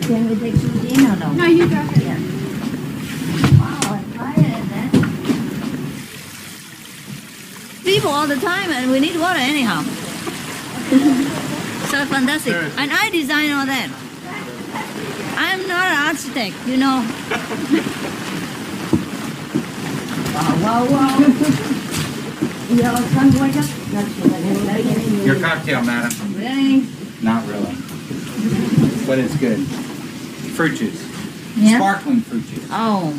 Can we take some gin or no? No, you go ahead. Yeah. Wow, I'm tired then. People all the time and we need water anyhow. So fantastic. And I design all that. I'm not an architect, you know. Wow, wow, wow. Your cocktail, madam. Really? Not really. But it's good. Fruit juice. Yeah? Sparkling fruit juice. Oh,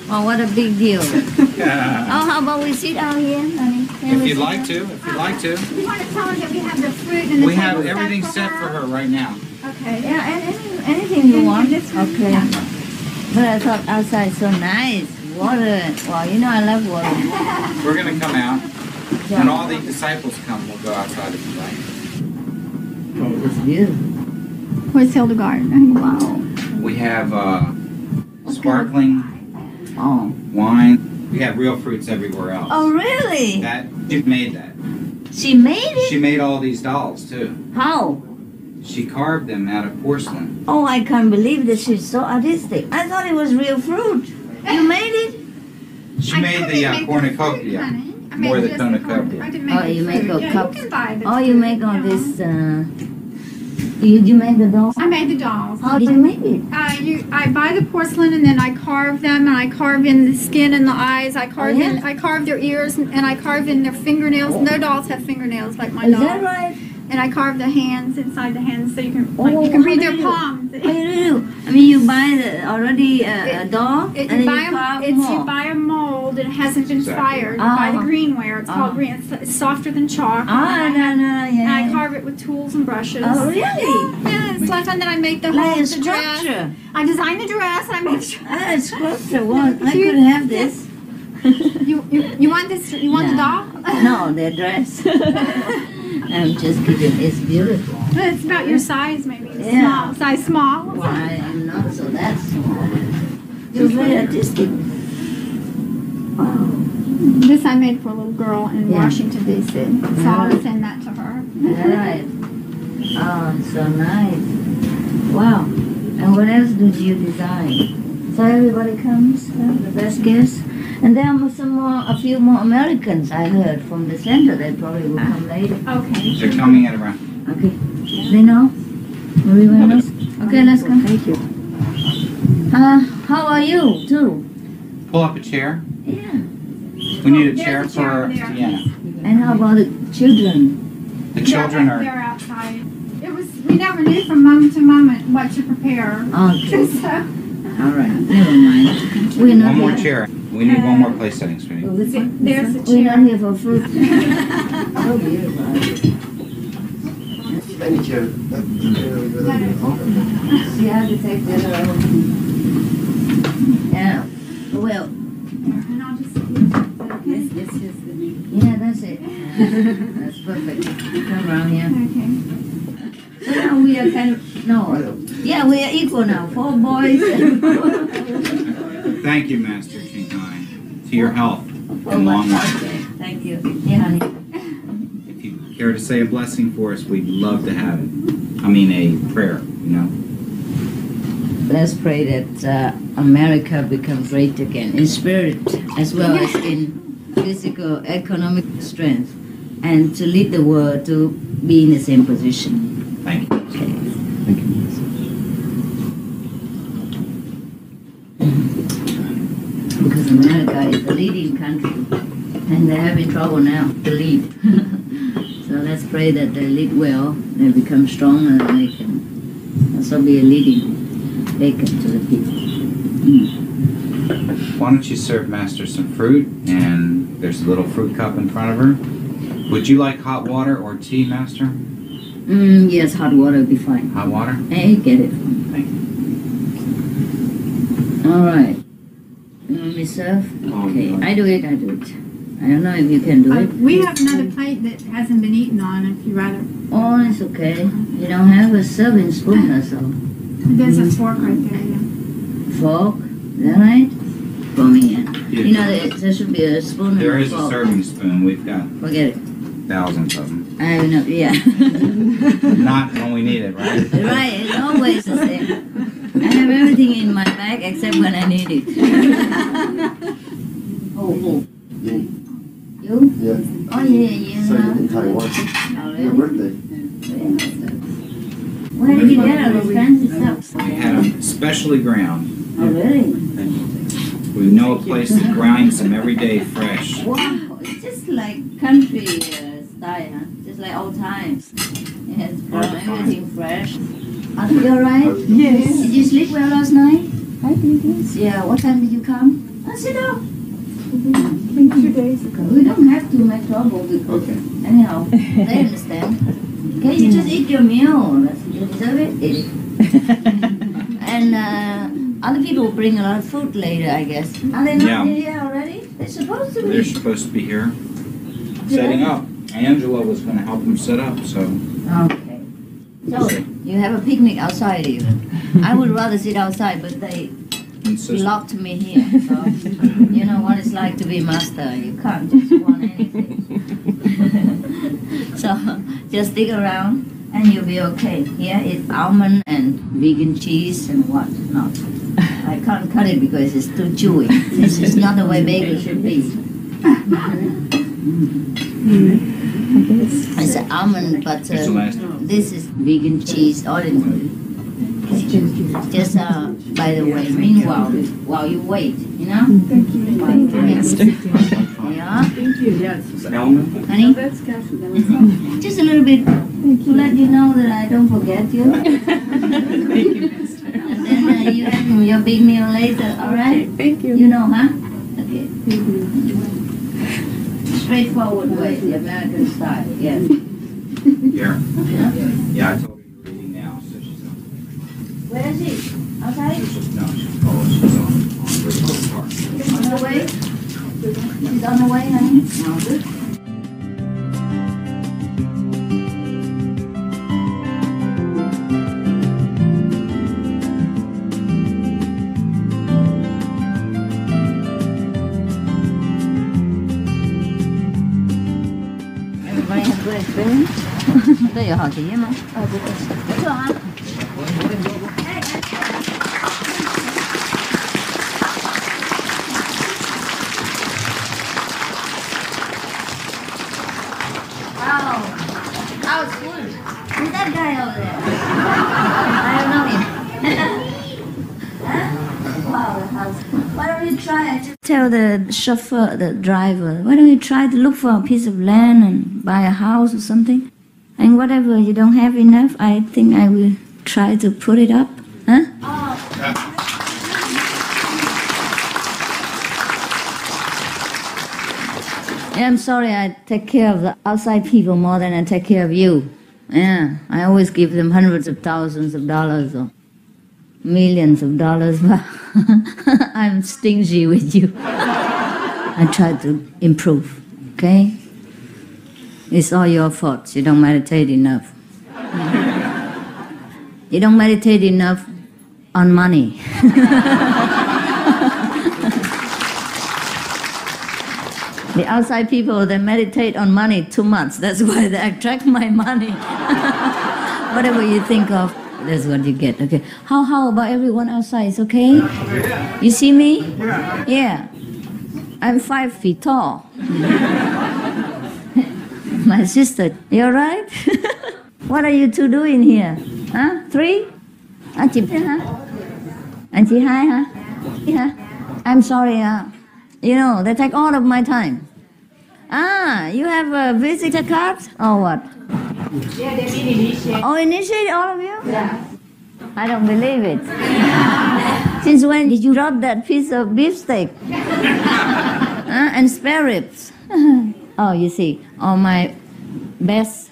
well, what a big deal. Oh, how about we sit out here, honey? If you'd like to, if you'd like to. You want to tell her that we have the fruit and the We have table everything set for her right now. Okay. Yeah, anything you want. Okay. Yeah. But I thought outside so nice. Water. Well, you know I love water. We're going to come out. When all the disciples come, we'll go outside if you like. It's beautiful. Where's Hildegard? Wow. We have sparkling Oh. wine. We have real fruits everywhere else. Oh, really? She made that. She made it? She made all these dolls too. How? She carved them out of porcelain. Oh, I can't believe that she's so artistic. I thought it was real fruit. You made it? She made the cornucopia. More the cornucopia. Oh, you make a cup. You can buy the Oh, you make all this. You make the dolls? I made the dolls. How did you make it? I buy the porcelain and then I carve them and I carve in the skin and the eyes. I carve Oh, yeah? in. I carve their ears and I carve in their fingernails. No dolls have fingernails like my Is dolls. that right? And I carve the hands inside the hands so you can Oh, you can how read do their you- palms. What do you do? I mean, you buy already a doll and then you carve You more. buy a mold and it hasn't been Exactly. fired. You buy the Oh. greenware. It's called Oh. green. It's softer than chalk. Ah, no, and yeah. I carve it with tools and brushes. Oh, really? Yeah, it's like and then I make the Like whole a the dress. sculpture. I design the dress and I make sure. Ah, a sculpture. Well, I could have this. You want this? You want the doll? No, the dress. I'm just kidding. It's beautiful. It's about your size, maybe. Yeah. Small, size small. Well, I am not so that small. You're very artistic. Wow. This I made for a little girl in Yeah. Washington D.C. So I'll send that to her. All right. Oh, so nice. Wow. And what else did you design? So everybody comes, the best guests. And there are a few more Americans I heard from the center. They probably will come later. Okay. They're coming at around. Okay. They know? Maria knows? Okay, let's go. Thank you. How are you, too? Pull up a chair. Yeah. We need a There's chair a chair for over there. Deanna. And how about the children? The children They're are. outside. We never knew from moment to moment what to prepare. Okay. So, All right. Never mind. We're not One more here. chair. We need one more place setting, sweetie. Oh, this one? there's the We're not chair. here for fruit. Oh, beautiful. Any chair. She had to take the other one. Yeah. Well, And I'll just yes. Yeah, that's it. That's perfect. Come around here. Okay. So now we are kind of, no. Yeah, we are equal now. 4 boys. Thank you, Master Chinkai. To your health Oh, and long life. okay. Thank you. Yeah, honey. If you care to say a blessing for us, we'd love to have it. I mean, a prayer, you know. Let's pray that America becomes great again in spirit as well as in physical, economic strength, and to lead the world to be in the same position. Thank you. Okay. Thank you. Because America is the leading country, and they're having trouble now to lead. So let's pray that they lead well, they become stronger, and they can also be a leading beacon to the people. Why don't you serve Master some fruit, and there's a little fruit cup in front of her. Would you like hot water or tea, Master? Yes, hot water will be fine. Hot water? Hey, get it. Thank you. All right. You want me to serve? Okay, I do it. I don't know if you can do it. We have another plate that hasn't been eaten on, if you'd rather. Oh, it's okay. You don't have a serving spoon or so. There's a fork right there, yeah. Fork? Is that right? For me, yeah. Yeah. You know, there should be a spoon and There a is a fork. serving spoon. We've got Forget it. thousands of them. I have no, yeah. Not when we need it, right? Right, it's always the same. I have everything in my bag except when I need it. Oh. Me. You? Yeah. Oh, yeah. Sang in Taiwan. Oh, Your really? birthday. Where did you get all those fancy stuff? We had them specially ground. Oh, really? We know a place that grinds them every day fresh. Wow, it's just like country style, huh? Just like old times. Yes, everything fresh. Are you alright? Yes. Did you sleep well last night? I did, yes. Yeah, what time did you come? Sit down. 2 days ago. We don't have to make trouble because Okay. anyhow, they understand. Okay, you just eat your meal. You deserve it. Eat it. And other people bring a lot of food later, I guess. Are they not Yeah. here already? They're supposed to They're be. supposed to be here setting up. Angela was going to help them set up, so Okay. So you have a picnic outside even. I would rather sit outside, but they insist. locked me here. So you know what it's like to be master. You can't just want anything. So just stick around and you'll be okay. Here is almond and vegan cheese and what not. I can't cut it because it's too chewy. This is not the way bacon should be. It's an almond It's the butter. last one. This is vegan cheese ordinary. Just by the way, meanwhile, while you wait, you know? Thank you. Yeah, It's almond. honey? Just a little bit to let you know that I don't forget you. And then you have your big meal later, alright? Thank you. You know, huh? Okay. Straightforward way, the American style, yes. Here. Yeah. Yeah, I told her you're reading now, so she's on. Where is she? Outside? No, she's she's on the car. On the way? She's on the way, honey? No, good. Everybody have good experience? 这有好体验吗？不错啊。Wow. That was good. Who's that guy over there? I don't know him. Huh? Wow, the house. Why don't you try? I just tell the chauffeur, the driver, why don't you try to look for a piece of land and buy a house or something? And whatever you don't have enough, I think I will try to put it up. Huh? Yeah, I'm sorry I take care of the outside people more than I take care of you. Yeah, I always give them hundreds of thousands of dollars or millions of dollars, but I'm stingy with you. I try to improve, okay? It's all your fault. You don't meditate enough. You don't meditate enough on money. The outside people, they meditate on money too much. That's why they attract my money. Whatever you think of, that's what you get. Okay. How about everyone outside? It's okay? You see me? Yeah. I'm 5 feet tall. My sister, you alright? What are you two doing here? Huh? 3? Anh chị hả? Anh chị 2 hả? Yeah. I'm sorry. You know, they take all of my time. You have a visitor card or what? Yeah, they've been initiated. Oh, initiate all of you? Yeah. I don't believe it. Since when did you drop that piece of beefsteak? And spare ribs? Oh, you see, all my best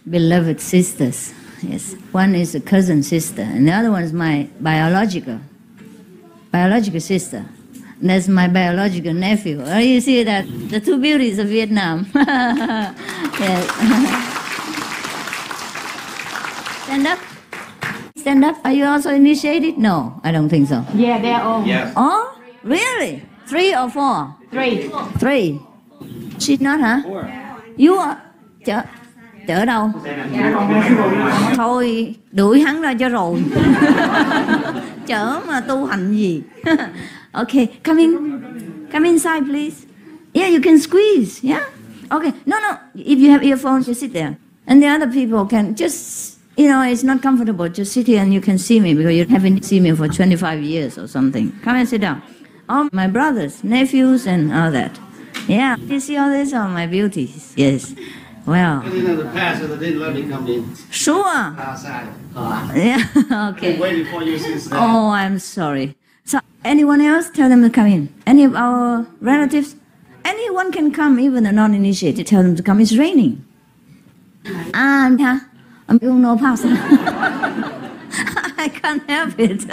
beloved sisters. Yes, one is a cousin sister, and the other one is my biological sister. And that's my biological nephew. Oh, you see that? The two beauties of Vietnam. Yes. Stand up. Stand up. Are you also initiated? No, I don't think so. Yeah, they're all. Yes. Oh, really? 3 or 4? 3. 3. She's not, hả? You are... Chở đâu? Thôi, đuổi hắn ra cho rồi. Chở mà tu hành gì? Okay, come inside, please. Yeah, you can squeeze, yeah? Okay, no, if you have earphones, just sit there. And the other people can just, it's not comfortable, just sit here and you can see me because you haven't seen me for 25 years or something. Come and sit down. All my brothers, nephews, and all that. Yeah, you see all this? All my beauties, yes. Well. In the past, they didn't let me come in. Sure. Outside. Yeah, okay. Been waiting for you since then. Oh, I'm sorry. So, anyone else? Tell them to come in. Any of our relatives? Anyone can come, even the non-initiated. Tell them to come. It's raining. Yeah. I'm doing no pass. I can't help it.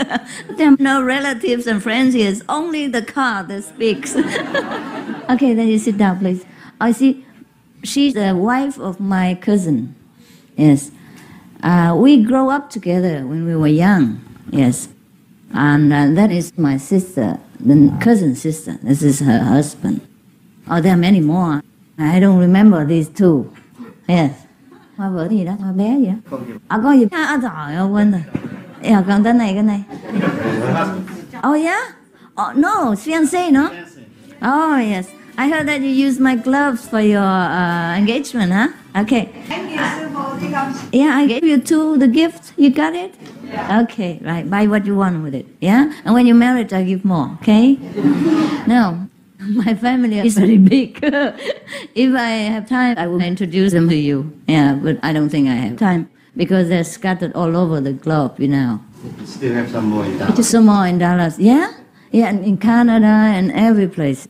There are no relatives and friends here. It's only the car that speaks. Okay, then you sit down, please. I see. She's the wife of my cousin. Yes. We grew up together when we were young. Yes. And that is my sister, the cousin sister. This is her husband. Oh, there are many more. I don't remember these two. Yes. Hoa vợ gì đó? Hoa bé gì đó? Có gì? Trời ơi, quên rồi. Yeah, còn cái này. Oh, yeah? Oh, no, fiancé, no? Oh, yes. I heard that you used my gloves for your engagement, huh? Okay. Yeah, I gave you the gift. You got it? Yeah. Okay, right. Buy what you want with it. Yeah? And when you marry it, I give more, okay? No. My family is very big. If I have time, I will introduce them to you. Yeah, but I don't think I have time because they're scattered all over the globe, You still have some more in Dallas. Just some more in Dallas. Yeah? Yeah, and in Canada and every place.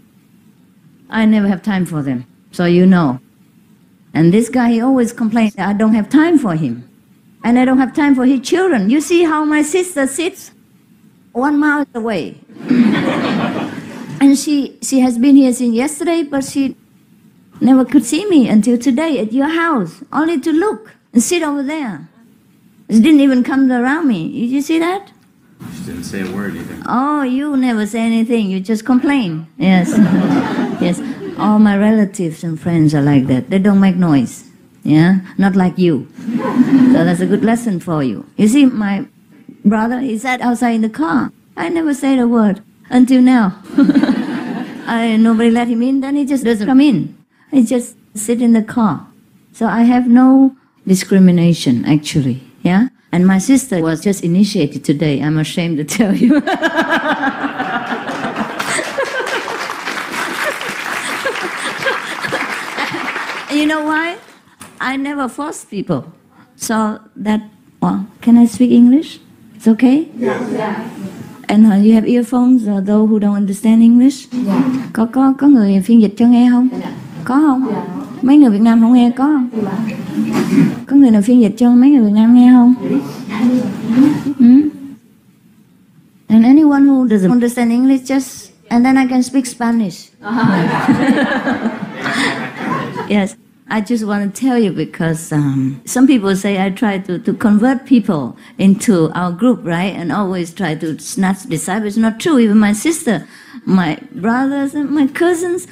I never have time for them, so you know. And this guy, he always complains that I don't have time for him. And I don't have time for his children. You see how my sister sits 1 mile away. And she has been here since yesterday, but she never could see me until today at your house, only to look and sit over there. She didn't even come around me. Did you see that? She didn't say a word either. Oh, you never say anything. You just complain. Yes. Yes. All my relatives and friends are like that. They don't make noise. Yeah? Not like you. So that's a good lesson for you. You see, my brother, he sat outside in the car. I never said a word until now. Nobody let him in, then he just doesn't come in. He just sit in the car. So I have no discrimination, actually. Yeah? And my sister was just initiated today. I'm ashamed to tell you. You know why? I never force people. So that, can I speak English? It's okay? Yeah. And you have earphones, those who don't understand English? Yeah. Có người phiên dịch cho nghe không? Có không? Mấy người Việt Nam không nghe có không? Có người nào phiên dịch cho mấy người Việt Nam nghe không? And anyone who doesn't understand English, and then I can speak Spanish. Yes, I just want to tell you because some people say I try to convert people into our group, right? And always try to snatch disciples. It's not true. Even my sister, my brothers, and my cousins,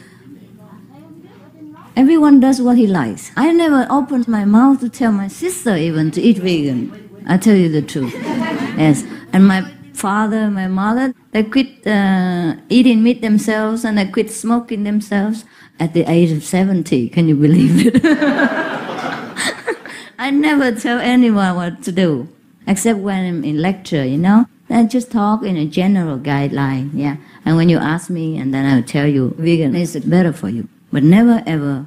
everyone does what he likes. I never opened my mouth to tell my sister even to eat vegan. I tell you the truth. Yes, and my father, my mother, they quit eating meat themselves and they quit smoking themselves at the age of 70. Can you believe it? I never tell anyone what to do, except when I'm in lecture, I just talk in a general guideline, yeah. And when you ask me, and then I'll tell you, vegan is better for you. But never ever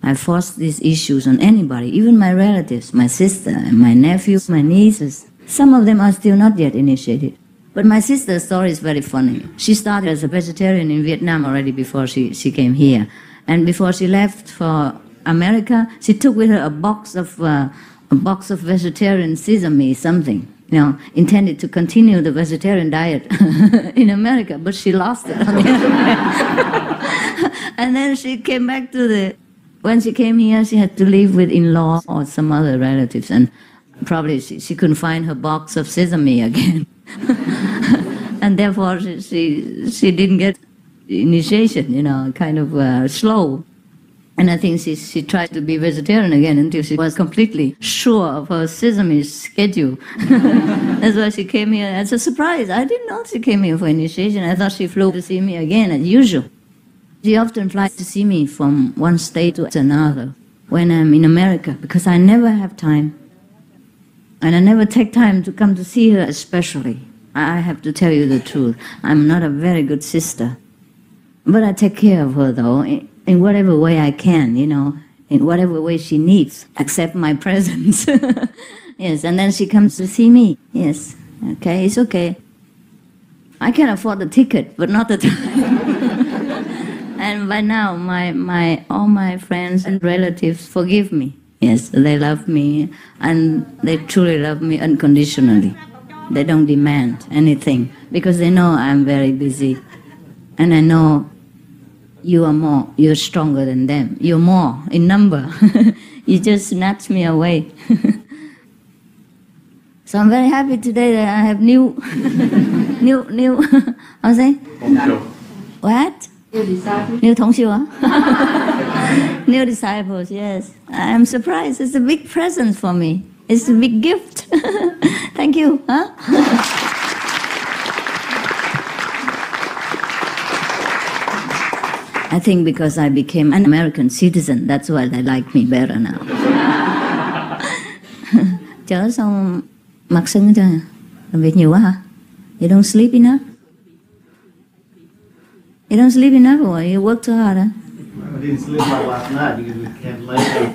I force these issues on anybody, even my relatives, my sister, and my nephews, my nieces. Some of them are still not yet initiated. But my sister's story is very funny. She started as a vegetarian in Vietnam already before she came here. And before she left for America, she took with her a box of vegetarian sesame something. Intended to continue the vegetarian diet in America, but she lost it on the other way. And then she came back when she came here, she had to live with in-law or some other relatives, and probably she couldn't find her box of sesame again. And therefore she didn't get initiation, kind of slow. And I think she tried to be vegetarian again until she was completely sure of her sesame schedule. That's why she came here as a surprise. I didn't know she came here for initiation. I thought she flew to see me again as usual. She often flies to see me from one state to another when I'm in America, because I never have time. And I never take time to come to see her especially. I have to tell you the truth. I'm not a very good sister. But I take care of her, though, in whatever way I can, in whatever way she needs, except my presence. Yes, and then she comes to see me. Yes, okay, it's okay. I can afford the ticket, but not the time. And by now, all my friends and relatives forgive me. Yes, they love me, and they truly love me unconditionally. They don't demand anything, because they know I'm very busy. And I know you're stronger than them. You're more in number. You just snatched me away. So I'm very happy today that I have new, how's it? What? New 同学 New disciples, yes. I'm surprised. It's a big present for me. It's a big gift. Thank you. Huh? I think because I became an American citizen, that's why they like me better now. Chở xong mặt sưng cho làm việc nhiều quá hả? You don't sleep enough? You don't sleep enough or you work too hard? Huh? I didn't sleep well last night because we came late.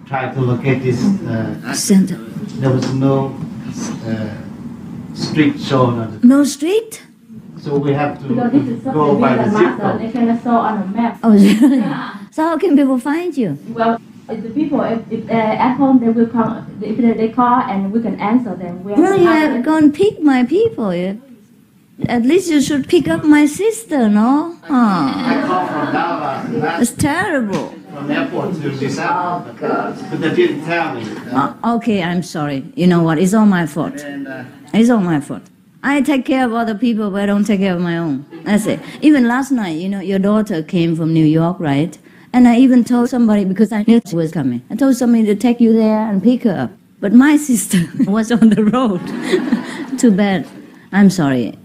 Trying to locate this center. There was no street shown on it. No street? So we have to Because this is go something by with the the zip master. code. They can show on a map. Oh, really? So how can people find you? Well, if the people, if they're at home, they will come. If they call and we can answer them. We No, you have to go and pick my people. At least you should pick up my sister, no? Oh, I called from Dallas it's terrible. from the airport to this airport, but they didn't tell me. Okay, I'm sorry. You know what? It's all my fault. And It's all my fault. I take care of other people, but I don't take care of my own. That's it. Even last night, your daughter came from New York, right? And I even told somebody, because I knew she was coming, I told somebody to take you there and pick her up. But my sister was on the road. Too bad. I'm sorry.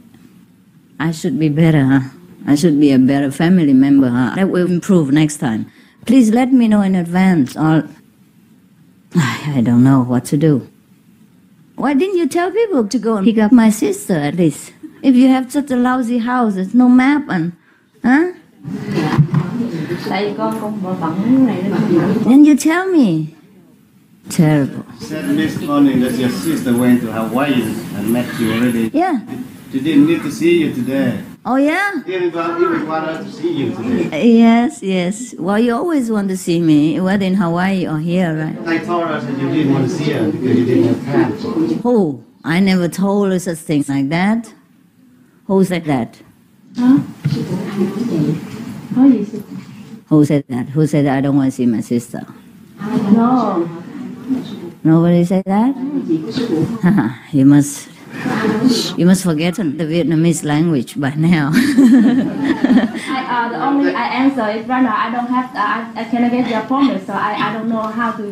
I should be better, huh? I should be a better family member, huh? That will improve next time. Please let me know in advance, or I don't know what to do. Why didn't you tell people to go and pick up my sister at least? If you have such a lousy house, there's no map and, huh? Tại vì con bận này nên Then you tell me. Terrible. said this morning that your sister went to Hawaii and met you already. Yeah. She didn't need to see you today. Oh, yeah? Didn't even want her to see you today. Yes. Well, you always want to see me, whether in Hawaii or here, right? I told her that you didn't want to see her because you didn't have time. Who? I never told her such things like that. Who said that? có gì sự. Who said that? Who said that I don't want to see my sister? No. Nobody said that? You must forget the Vietnamese language by now. The only I answer is right now I don't have I cannot get your appointment, so I don't know how to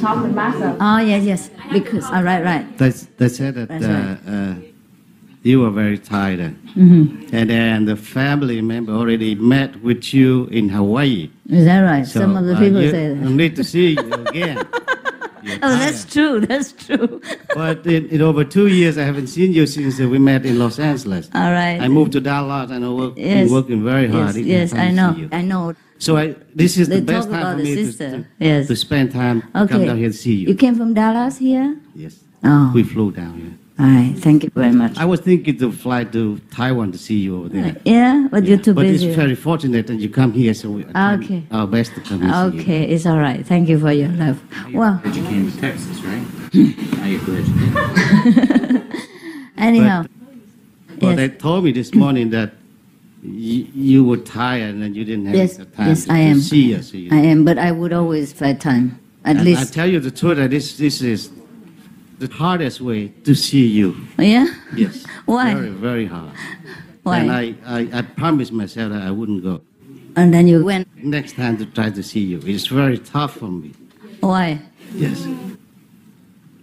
talk with master. Oh, yes. Because, right. They said that That's right. You were very tired. Mm-hmm. And then the family member already met with you in Hawaii. Is that right? So, Some of the people you say that. need to see you again. Oh, that's true. But in over 2 years, I haven't seen you since we met in Los Angeles. All right. I moved to Dallas and I've been working very hard. Yes, I know. So this is They the best talk time about for the me sister. Yes. to spend time, come down here to see you. You came from Dallas here? Yes. Oh. We flew down here. All right. Thank you very much. I was thinking to fly to Taiwan to see you over there. Yeah, but you're too But busy. it's very fortunate that you come here, so we try Okay. our best to come and see you. Okay, it's all right. Thank you for your love. Well, Glad you came to Texas, right? Now you're glad. anyhow. Well, Yes. they told me this morning that you were tired and you didn't have Yes, the time yes, to, I am. to see us. I am, but I would always find time. At And I least. tell you the truth, that this is the hardest way to see you. Yeah? Yes. Why? Very, very hard. Why? And I promised myself that I wouldn't go And then you went. next time to try to see you. It's very tough for me. Why? Yes.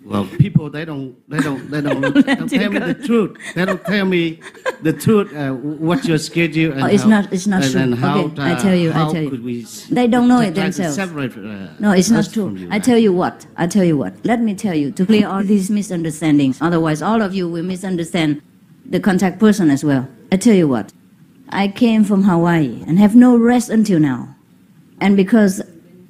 Well, people they don't tell me the truth. They don't tell me the truth. What's your schedule? And Oh, it's how, not- it's not and, true. And how, Okay, I tell you, I how tell you. could we They don't know it try themselves. To separate, No, it's not us true. from you, I tell you what. I tell you what. Let me tell you to clear all these misunderstandings. Otherwise, all of you will misunderstand the contact person as well. I tell you what. I came from Hawaii and have no rest until now. And because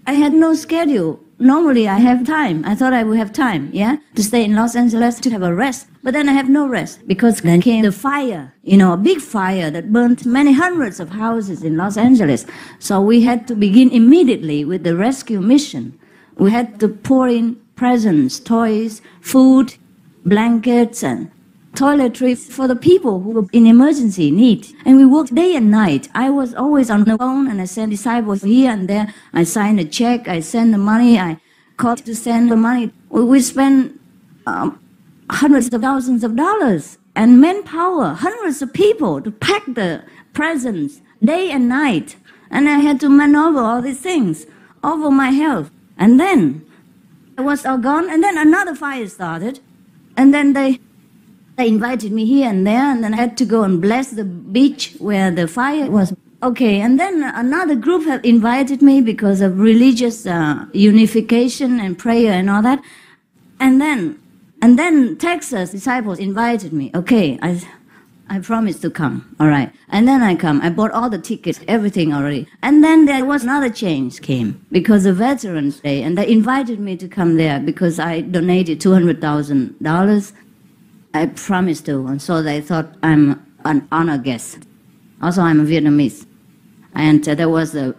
I had no schedule, normally I have time. I thought I would have time, yeah, to stay in Los Angeles to have a rest. But then I have no rest because then came the fire, a big fire that burnt many hundreds of houses in Los Angeles. So we had to begin immediately with the rescue mission. We had to pour in presents, toys, food, blankets, and toiletries for the people who were in emergency need. And we worked day and night. I was always on the phone and I sent disciples here and there. I signed a check, I sent the money, I called to send the money. We spent hundreds of thousands of dollars and manpower, hundreds of people to pack the presents day and night. And I had to maneuver all these things over my health. And then it was all gone. And then another fire started. And then they invited me here and there, and then I had to go and bless the beach where the fire was. Okay, and then another group have invited me because of religious unification and prayer and all that. And then Texas disciples invited me. Okay, I promised to come. All right. And then I come. I bought all the tickets, everything already. And then there was another change came because of Veterans Day, and they invited me to come there because I donated $200,000. I promised to, and so they thought I'm an honor guest. Also, I'm a Vietnamese. And there was an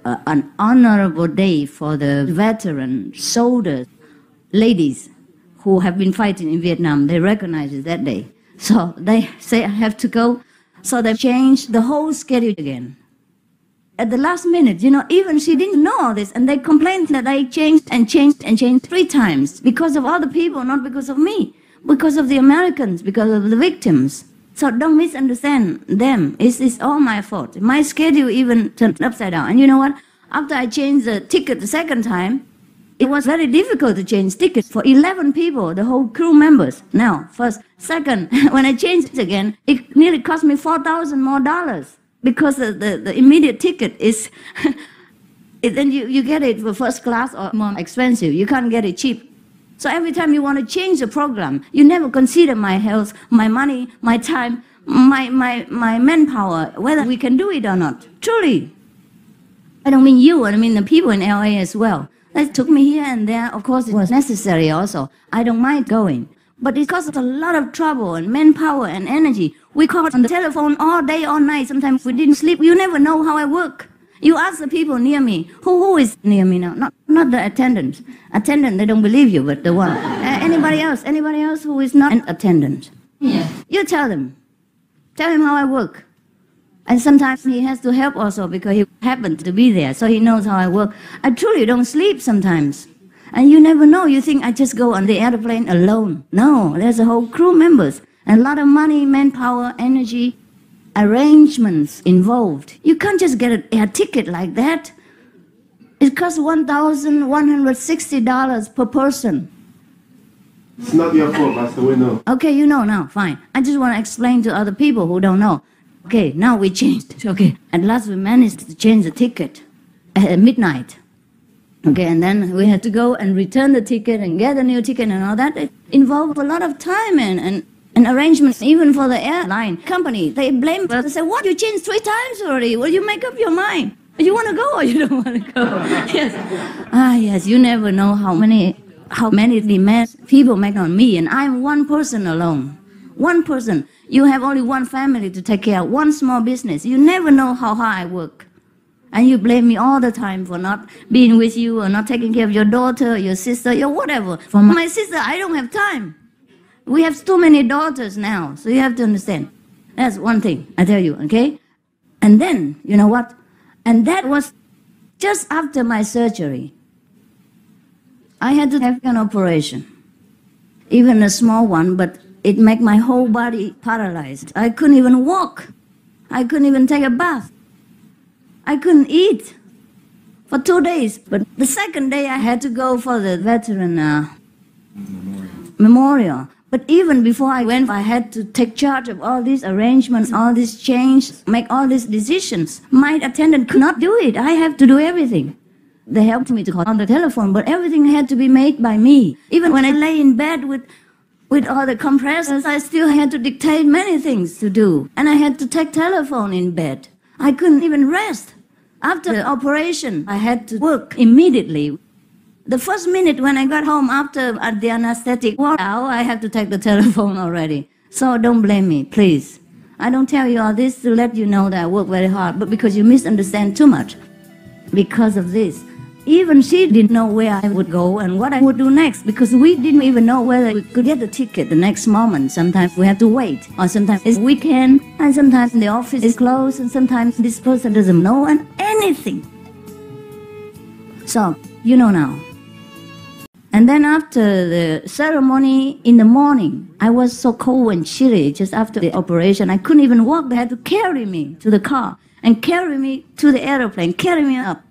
honorable day for the veteran soldiers, ladies who have been fighting in Vietnam. They recognize it that day. So they say I have to go. So they changed the whole schedule again. At the last minute, even she didn't know all this, and they complained that I changed 3 times because of other people, not because of me. Because of the Americans, because of the victims. So don't misunderstand them. It's all my fault. My schedule even turned upside down. And you know what? After I changed the ticket the second time, it was very difficult to change tickets for 11 people, the whole crew members. Now, first. Second, when I changed it again, it nearly cost me $4,000 more because the immediate ticket is, then you get it for first class or more expensive. You can't get it cheap. So every time you want to change the program, you never consider my health, my money, my time, my manpower, whether we can do it or not. Truly. I don't mean you, I mean the people in LA as well. They took me here and there. Of course, it was necessary also. I don't mind going. But it costs a lot of trouble and manpower and energy. We called on the telephone all day, all night. Sometimes we didn't sleep. You never know how I work. You ask the people near me, who is near me now? Not the attendant. Attendant, they don't believe you, but the one. Anybody else who is not an attendant? Yeah. You tell them. Tell him how I work. And sometimes he has to help also because he happened to be there, so he knows how I work. I truly don't sleep sometimes. And you never know. You think I just go on the airplane alone. No, there's a whole crew members. And a lot of money, manpower, energy, arrangements involved. You can't just get an air ticket like that. It costs $1,160 per person. It's not your fault, Master. We know. Okay, you know now. Fine. I just want to explain to other people who don't know. Okay, now we changed it. Okay. At last we managed to change the ticket at midnight. Okay, and then we had to go and return the ticket and get a new ticket and all that. It involved a lot of time and arrangements, even for the airline company. They blamed us. They said, what, you changed 3 times already? Well, you make up your mind. You want to go or you don't want to go? Yes. Yes, you never know how many demands people make on me, and I'm one person alone. One person. You have only one family to take care of, one small business. You never know how hard I work. And you blame me all the time for not being with you or not taking care of your daughter, your sister, your whatever. For my sister, I don't have time. We have too many daughters now, so you have to understand. That's one thing, I tell you, okay? And then, you know what? And that was just after my surgery. I had to have an operation, even a small one, but it made my whole body paralyzed. I couldn't even walk. I couldn't even take a bath. I couldn't eat for 2 days. But the second day I had to go for the veteran memorial. But even before I went, I had to take charge of all these arrangements, all these changes, make all these decisions. My attendant could not do it. I have to do everything. They helped me to call on the telephone, but everything had to be made by me. Even when I lay in bed with all the compressors, I still had to dictate many things to do. And I had to take telephone in bed. I couldn't even rest. After the operation, I had to work immediately. The first minute when I got home after the anesthetic wore out, I had to take the telephone already. So don't blame me, please. I don't tell you all this to let you know that I work very hard, but because you misunderstand too much. Because of this. Even she didn't know where I would go and what I would do next, because we didn't even know whether we could get the ticket the next moment. Sometimes we have to wait, or sometimes it's weekend, and sometimes the office is closed, and sometimes this person doesn't know and anything. So, you know now. And then after the ceremony in the morning, I was so cold and chilly just after the operation. I couldn't even walk. They had to carry me to the car and carry me to the airplane, carry me up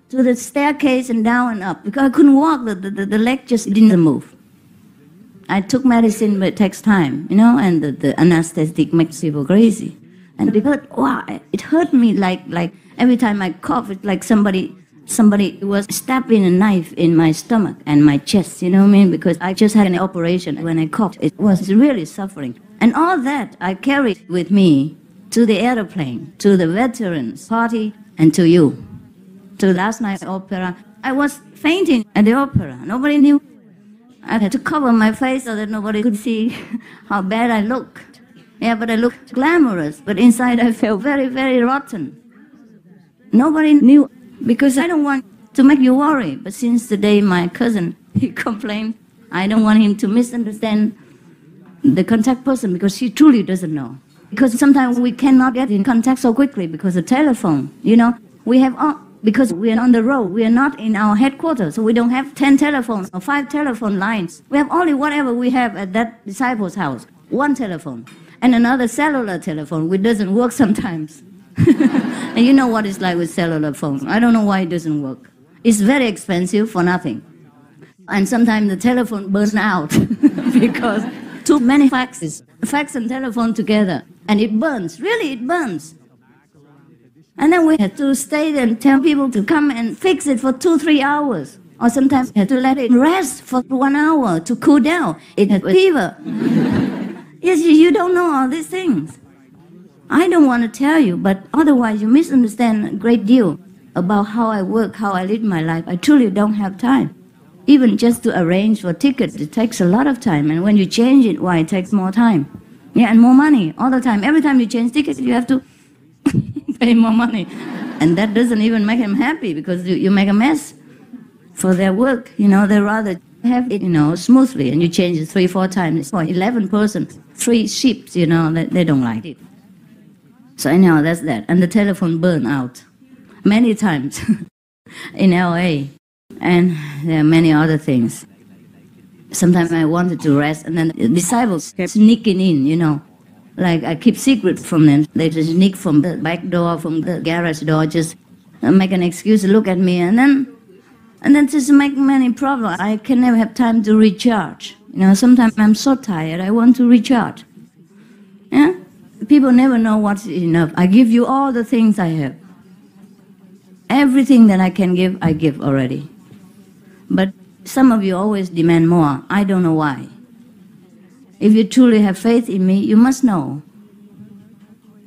to the staircase and down and up, because I couldn't walk. The leg just didn't move. I took medicine, but it takes time, you know, and the anesthetic makes people crazy. And it hurt, wow, it hurt me like every time I cough, it's like somebody was stabbing a knife in my stomach and my chest, you know what I mean? Because I just had an operation. When I coughed, it was really suffering. And all that I carried with me to the airplane, to the veterans party, and to you. To last night's opera. I was fainting at the opera. Nobody knew. I had to cover my face so that nobody could see how bad I looked. Yeah, but I looked glamorous, but inside I felt very, very rotten. Nobody knew, because I don't want to make you worry. But since the day my cousin, he complained, I don't want him to misunderstand the contact person, because she truly doesn't know. Because sometimes we cannot get in contact so quickly because of telephone, you know. We have all, because we are on the road, we are not in our headquarters, so we don't have 10 telephones or 5 telephone lines. We have only whatever we have at that disciple's house, 1 telephone, and another cellular telephone, which doesn't work sometimes. And you know what it's like with cellular phones. I don't know why it doesn't work. It's very expensive for nothing. And sometimes the telephone burns out because too many faxes, fax and telephone together, and it burns, really it burns. And then we had to stay there and tell people to come and fix it for 2-3 hours. Or sometimes we had to let it rest for 1 hour to cool down. It had fever. Yes, you don't know all these things. I don't want to tell you, but otherwise you misunderstand a great deal about how I work, how I live my life. I truly don't have time. Even just to arrange for tickets, it takes a lot of time. And when you change it, why, it takes more time. Yeah, and more money all the time. Every time you change tickets, you have to pay more money. And that doesn't even make them happy, because you make a mess for their work. You know, they rather have it, you know, smoothly, and you change it 3-4 times. For 11 persons, 3 ships, you know, they don't like it. So anyhow, that's that. And the telephone burned out many times in LA. And there are many other things. Sometimes I wanted to rest, and then the disciples kept sneaking in, you know. Like I keep secret from them. They just sneak from the back door, from the garage door, just make an excuse to look at me, and then just make many problems. I can never have time to recharge. You know, sometimes I'm so tired, I want to recharge. Yeah? People never know what's enough. I give you all the things I have. Everything that I can give, I give already. But some of you always demand more. I don't know why. If you truly have faith in me, you must know.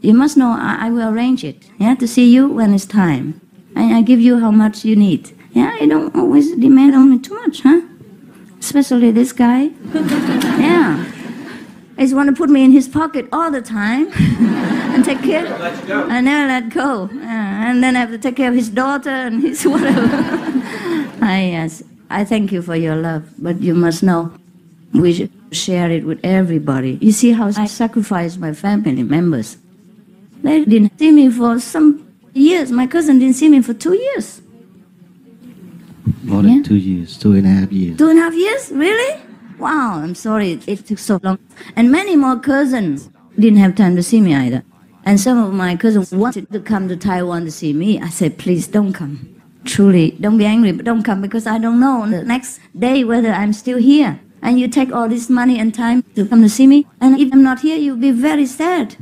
You must know I will arrange it, yeah, to see you when it's time. And I give you how much you need. Yeah, I don't always demand on me too much, huh? Especially this guy. Yeah. He's want to put me in his pocket all the time and take care. I never let go. And then I have to take care of his daughter and his whatever. I thank you for your love, but you must know we should share it with everybody. You see how I sacrificed my family members. They didn't see me for some years. My cousin didn't see me for 2 years. More than 2 years, 2.5 years. 2.5 years? Really? Wow, I'm sorry it took so long. And many more cousins didn't have time to see me either. And some of my cousins wanted to come to Taiwan to see me. I said, please don't come. Truly, don't be angry, but don't come because I don't know the next day whether I'm still here. And you take all this money and time to come to see me. And if I'm not here, you'll be very sad.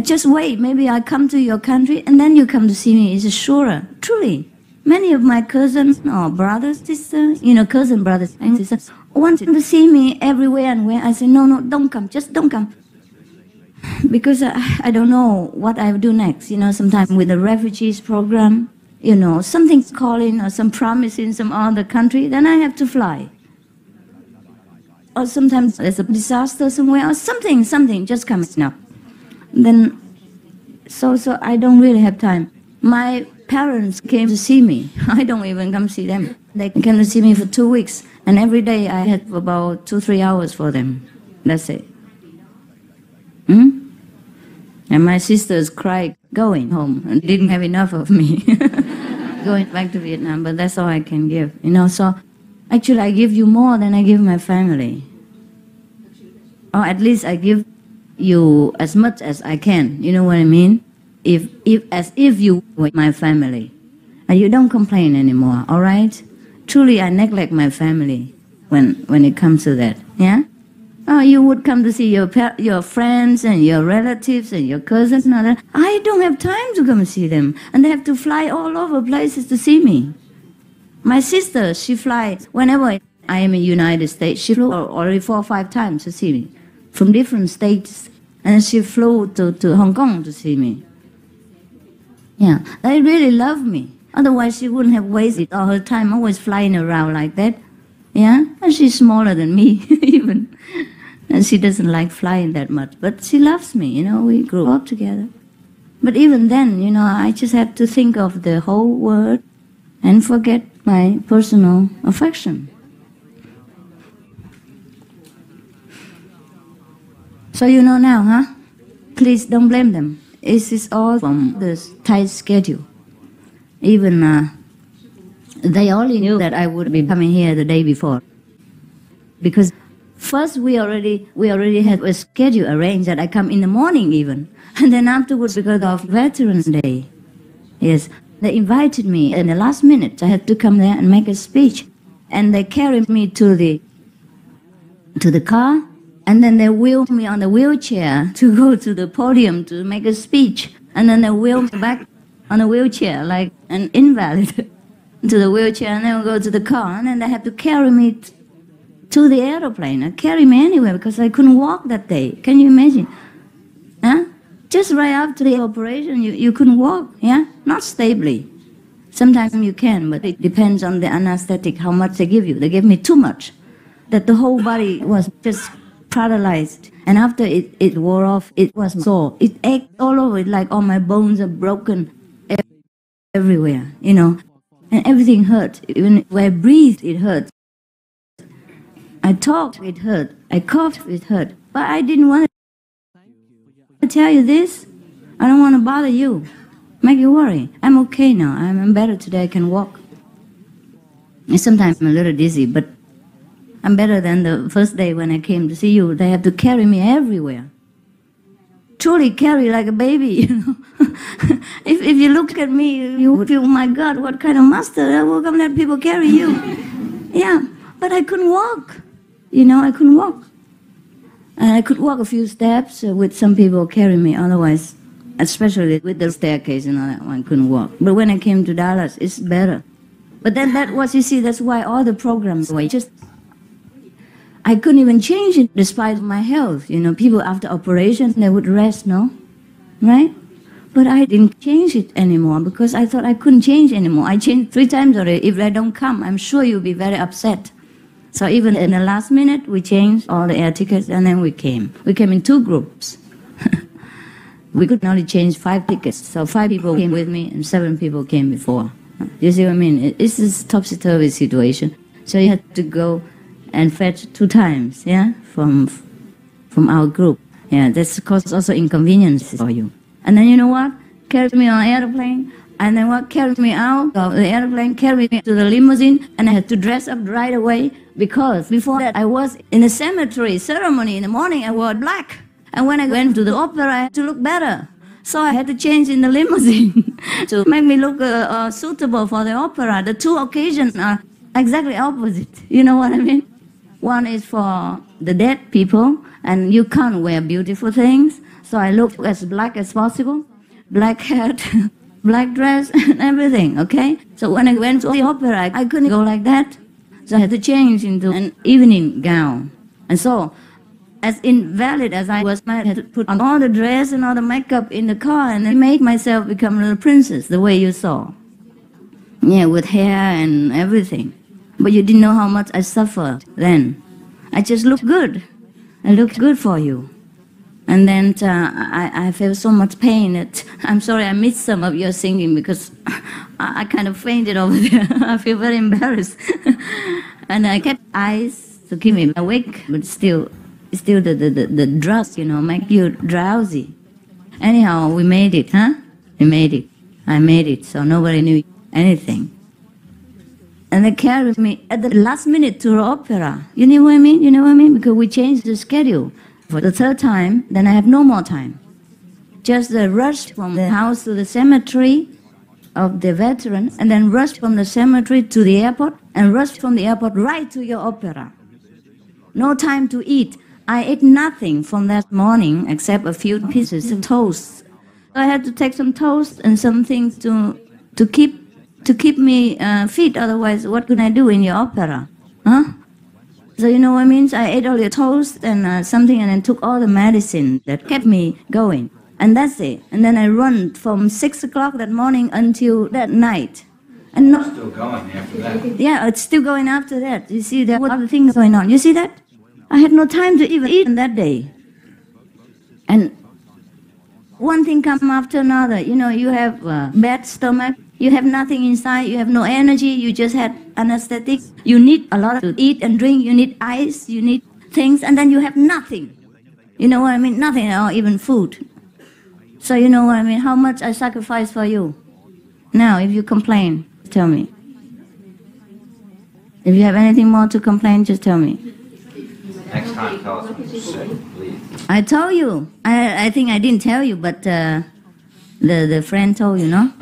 Just wait. Maybe I come to your country and then you come to see me. It's surer. Truly. Many of my cousins or brothers, sisters, cousin brothers and sisters wanted to see me everywhere and where. I said, no, don't come. Just don't come. Because I don't know what I will do next. Sometimes with the refugees program, something's calling or some promise in some other country, then I have to fly. Or sometimes there's a disaster somewhere or something just coming up. Then, so I don't really have time. My parents came to see me. I don't even come see them. They came to see me for 2 weeks. And every day I had about 2-3 hours for them. That's it. And my sisters cried going home and didn't have enough of me. Going back to Vietnam, but that's all I can give. So actually I give you more than I give my family. Or at least I give you as much as I can. You know what I mean? As if you were my family. And you don't complain anymore, all right? Truly, I neglect my family when it comes to that, yeah? Oh, you would come to see your friends and your relatives and your cousins and all that. I don't have time to come see them. And they have to fly all over places to see me. My sister, she flies whenever I am in the United States. She flew already 4 or 5 times to see me from different states. And she flew to Hong Kong to see me. Yeah, they really love me. Otherwise, she wouldn't have wasted all her time always flying around like that. Yeah, and she's smaller than me even. And she doesn't like flying that much. But she loves me, we grew up together. But even then, I just have to think of the whole world and forget my personal affection. So you know now, huh? Please don't blame them. It is all from this tight schedule. Even they only knew that I would be coming here the day before. Because first we already had a schedule arranged that I come in the morning even. And then afterwards, because of Veterans Day, yes, they invited me in the last minute. I had to come there and make a speech. And they carried me to the car. And then they wheeled me on the wheelchair to go to the podium to make a speech. And then they wheeled me back on a wheelchair like an invalid to the wheelchair. And then we go to the car. And then they have to carry me to the aeroplane. Carry me anywhere because I couldn't walk that day. Can you imagine? Huh? Just right after the operation, you couldn't walk. Yeah? Not stably. Sometimes you can, but it depends on the anesthetic, how much they give you. They gave me too much. That the whole body was just paralyzed, and after it wore off, it was sore. It ached all over, like all my bones are broken everywhere, and everything hurt. Even when I breathed, it hurt. I talked, it hurt. I coughed, it hurt. But I didn't want to tell you this. I don't want to bother you, make you worry. I'm okay now. I'm better today. I can walk. And sometimes I'm a little dizzy, but I'm better than the first day when I came to see you. They have to carry me everywhere. Truly carry like a baby, If you look at me, you would feel, my God, what kind of master? How come let people carry you? Yeah, but I couldn't walk. I couldn't walk. And I could walk a few steps with some people carrying me. Otherwise, especially with the staircase and all that, I couldn't walk. But when I came to Dallas, it's better. But then that was, that's why all the programs were just... I couldn't even change it despite my health. People after operation, they would rest, no? Right? But I didn't change it anymore because I thought I couldn't change anymore. I changed 3 times already. If I don't come, I'm sure you'll be very upset. So even in the last minute, we changed all the air tickets and then we came. We came in 2 groups. We could only change 5 tickets. So 5 people came with me and 7 people came before. You see what I mean? It's this topsy-turvy situation. So you had to go and fetch 2 times, yeah, from our group. Yeah, that's causes also inconvenience for you. And then you know what? Carried me on an airplane. And then what? Carried me out of the airplane, carried me to the limousine, and I had to dress up right away because before that I was in a cemetery ceremony in the morning. I wore black. And when I went to the opera, I had to look better. So I had to change in the limousine to make me look suitable for the opera. The 2 occasions are exactly opposite. You know what I mean? One is for the dead people, and you can't wear beautiful things. So I look as black as possible, black hair, black dress, and everything, okay? So when I went to the opera, I couldn't go like that. So I had to change into an evening gown. And so, as invalid as I was, I had to put on all the dress and all the makeup in the car and then make myself become a little princess, the way you saw. Yeah, with hair and everything. But you didn't know how much I suffered then. I just looked good. I looked good for you. And then I felt so much pain that I'm sorry I missed some of your singing because I kind of fainted over there. I feel very embarrassed. And I kept eyes to keep me awake, but still the drugs, you know, make you drowsy. Anyhow, we made it, huh? We made it. I made it, so nobody knew anything. And they carried me at the last minute to the opera. You know what I mean? You know what I mean? Because we changed the schedule. For the 3rd time, then I have no more time. Just the rush from the house to the cemetery of the veteran, and then rush from the cemetery to the airport, and rush from the airport right to your opera. No time to eat. I ate nothing from that morning except a few pieces of toast. I had to take some toast and some things to keep me fit. Otherwise, what could I do in your opera? Huh? So you know what I mean? So I ate all your toast and something, and then took all the medicine that kept me going. And that's it. And then I run from 6 o'clock that morning until that night. And no, Still going after that. yeah, it's still going after that. You see, there were other things going on. You see that? I had no time to even eat on that day. And one thing comes after another. You know, you have bad stomach. You have nothing inside. You have no energy. You just had anesthetic. You need a lot to eat and drink. You need ice. You need things. And then you have nothing. You know what I mean? Nothing, or even food. So you know what I mean? How much I sacrifice for you. Now, if you complain, tell me. If you have anything more to complain, just tell me. Next time, tell us when you're sick, please. I told you. I think I didn't tell you, but the friend told you, no?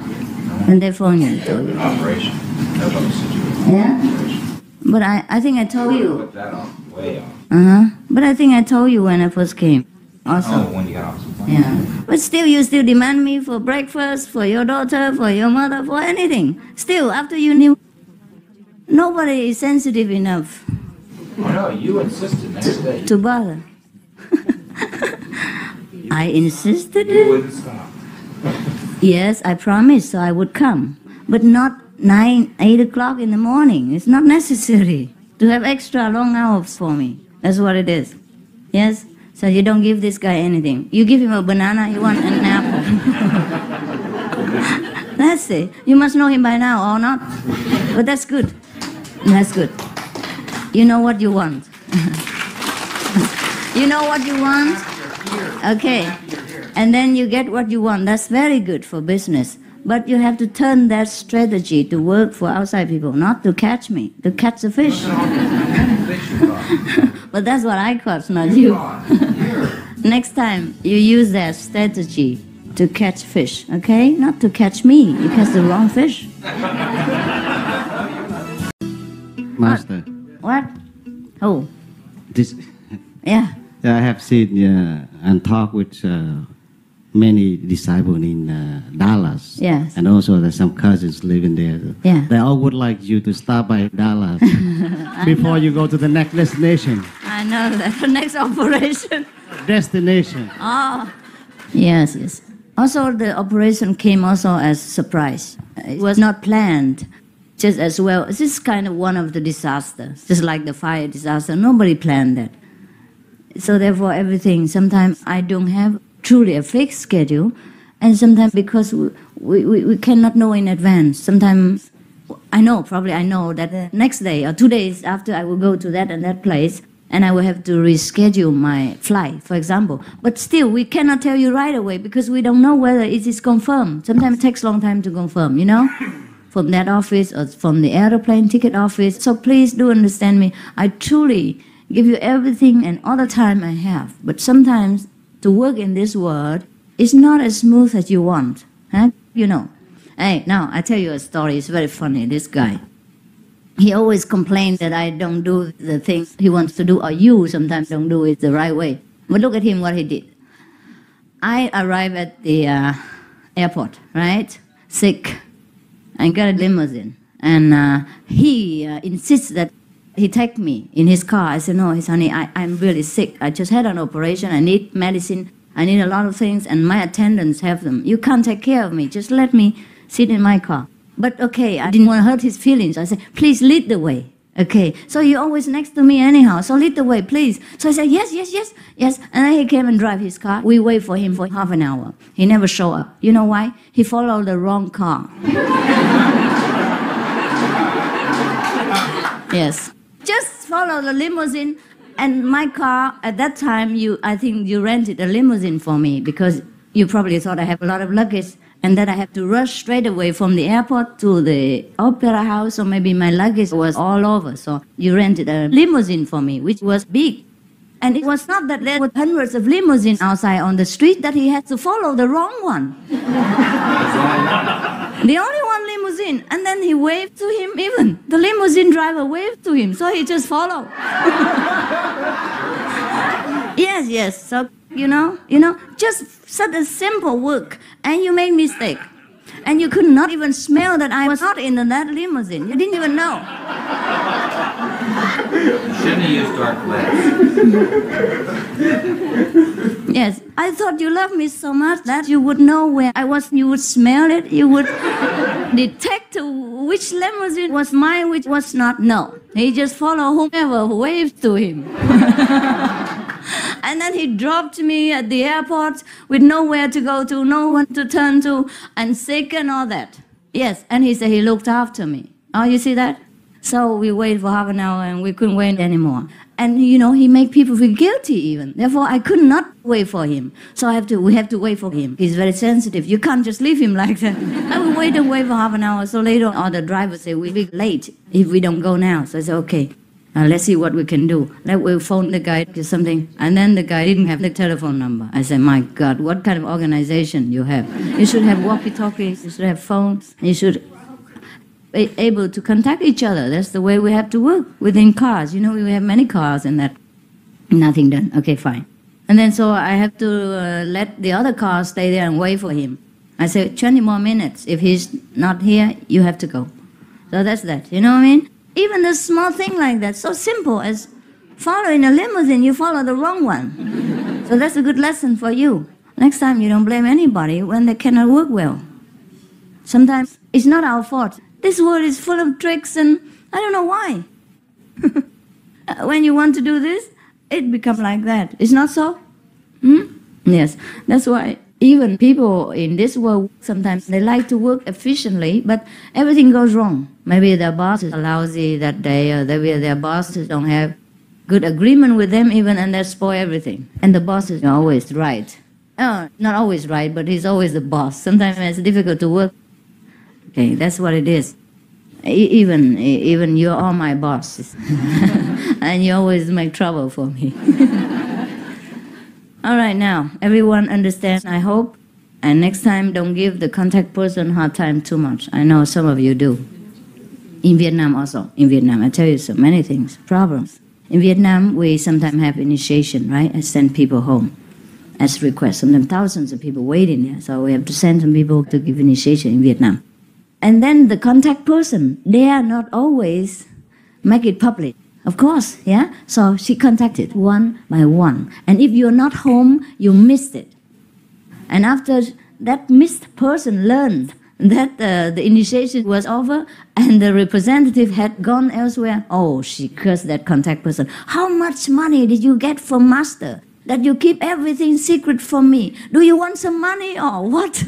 And they phoned you. Told you. Operation. Nobody said you were Yeah? operation. But I think I told you. Put that on, way off. But I think I told you when I first came. Also. Oh, when you got off the plane. Yeah. But still, you still demand me for breakfast, for your daughter, for your mother, for anything. Still, after you knew, nobody is sensitive enough Oh, no, you insisted next day. to bother. I insisted. You wouldn't stop. Yes, I promised, so I would come. But not 9, 8 o'clock in the morning. It's not necessary to have extra long hours for me. That's what it is. Yes? So you don't give this guy anything. You give him a banana, he wants an apple. That's it. You must know him by now or not. But that's good. That's good. You know what you want. You know what you want? Okay. And then you get what you want. That's very good for business. But you have to turn that strategy to work for outside people, not to catch me, to catch the fish. But that's what I caught, not you. Next time, you use that strategy to catch fish, okay? Not to catch me. You catch the wrong fish. Master, What? Oh, this yeah. I have seen and talked with many disciples in Dallas. Yes. And also there's some cousins living there. Yeah. They all would like you to stop by Dallas before you go to the next destination. I know that. The next operation. Destination. Oh. Yes, yes. Also, the operation came also as surprise. It was not planned just as well. This is kind of one of the disasters, just like the fire disaster. Nobody planned that. So therefore, everything, sometimes I don't have truly a fixed schedule, and sometimes because we cannot know in advance. Sometimes I know that the next day or 2 days after I will go to that and that place, and I will have to reschedule my flight, for example. But still, we cannot tell you right away because we don't know whether it is confirmed. Sometimes it takes a long time to confirm, you know, from that office or from the airplane ticket office. So please do understand me. I truly give you everything and all the time I have. But sometimes to work in this world is not as smooth as you want. Huh? You know. Hey, now I tell you a story. It's very funny. This guy. He always complains that I don't do the things he wants to do, or you sometimes don't do it the right way. But look at him, what he did. I arrived at the airport, right? Sick. I got a limousine. And he insists that he take me in his car. I said, no, honey, I'm really sick. I just had an operation. I need medicine. I need a lot of things, and my attendants have them. You can't take care of me. Just let me sit in my car. But okay, I didn't want to hurt his feelings. I said, please lead the way. Okay, so you're always next to me anyhow, so lead the way, please. So I said, yes. And then he came and drive his car. We wait for him for half an hour. He never showed up. You know why? He followed the wrong car. Yes. Just follow the limousine. And my car, at that time, I think you rented a limousine for me because you probably thought I have a lot of luggage. And then I had to rush straight away from the airport to the opera house, or maybe my luggage was all over. So you rented a limousine for me, which was big. And it was not that there were hundreds of limousines outside on the street, that he had to follow the wrong one. The only one limousine. And then he waved to him even. The limousine driver waved to him, so he just followed. Yes. So, you know, just such a simple work. And you made mistake. And you could not even smell that I was not in that limousine. You didn't even know. Shouldn't have used dark glass. Yes, I thought you loved me so much that you would know where I was. You would smell it. You would detect which limousine was mine, which was not. No, he just followed whomever waved to him. And then he dropped me at the airport with nowhere to go to, no one to turn to, and sick and all that. Yes, and he said he looked after me. Oh, you see that? So we waited for half an hour and we couldn't wait anymore. And, you know, he made people feel guilty even. Therefore, I could not wait for him. So we have to wait for him. He's very sensitive. You can't just leave him like that. I will wait for half an hour. So later on, the driver said, we'll be late if we don't go now. So I said, okay. Let's see what we can do. We'll phone the guy or something. And then the guy didn't have the telephone number. I said, my God, what kind of organization you have? You should have walkie-talkies, you should have phones, you should be able to contact each other. That's the way we have to work within cars. You know, we have many cars and that. Nothing done. Okay, fine. And then so I have to let the other car stay there and wait for him. I said, 20 more minutes. If he's not here, you have to go. So that's that. You know what I mean? Even a small thing like that, so simple as following a limousine, you follow the wrong one. So that's a good lesson for you. Next time you don't blame anybody when they cannot work well. Sometimes it's not our fault. This world is full of tricks and I don't know why. When you want to do this, it becomes like that. It's not so? Yes, that's why even people in this world, sometimes they like to work efficiently, but everything goes wrong. Maybe their boss is lousy that day, or maybe their bosses don't have good agreement with them even, and they spoil everything. And the boss is always right. Oh, not always right, but he's always the boss. Sometimes it's difficult to work. Okay, that's what it is. Even you're all my bosses. And you always make trouble for me. All right, now, everyone understands, I hope. And next time, don't give the contact person hard time too much. I know some of you do. In Vietnam also. In Vietnam, I tell you so many things, problems. In Vietnam, we sometimes have initiation, right? I send people home as request. Sometimes thousands of people waiting there. So we have to send some people to give initiation in Vietnam. And then the contact person, they are not always make it public. Of course, yeah? So she contacted one by one. And if you're not home, you missed it. And after that missed person learned that the initiation was over and the representative had gone elsewhere. Oh, she cursed that contact person. How much money did you get from master that you keep everything secret from me? Do you want some money or what?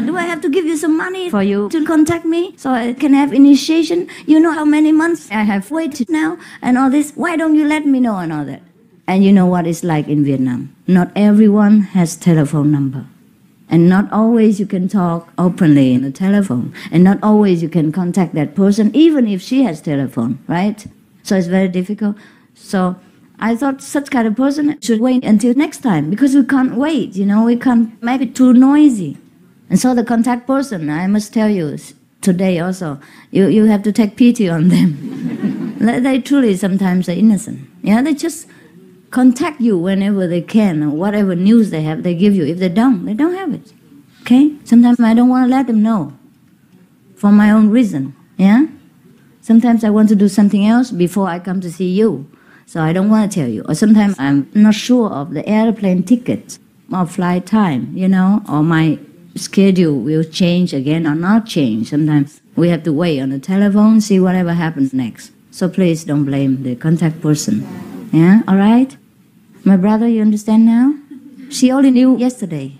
Do I have to give you some money for you to contact me so I can have initiation? You know how many months I have waited now and all this. Why don't you let me know and all that? And you know what it's like in Vietnam. Not everyone has telephone number. And not always you can talk openly in the telephone. And not always you can contact that person, even if she has telephone, right? So it's very difficult. So I thought such kind of person should wait until next time, because we can't wait, we can't make it too noisy. And so the contact person, I must tell you today also, you have to take pity on them. They truly sometimes are innocent. Yeah, they just contact you whenever they can, or whatever news they have, they give you. If they don't have it. Okay? Sometimes I don't want to let them know for my own reason. Yeah? Sometimes I want to do something else before I come to see you. So I don't want to tell you. Or sometimes I'm not sure of the airplane ticket or flight time, or my schedule will change again or not change. Sometimes we have to wait on the telephone, see whatever happens next. So please don't blame the contact person. Yeah? All right? My brother, you understand now? She only knew yesterday.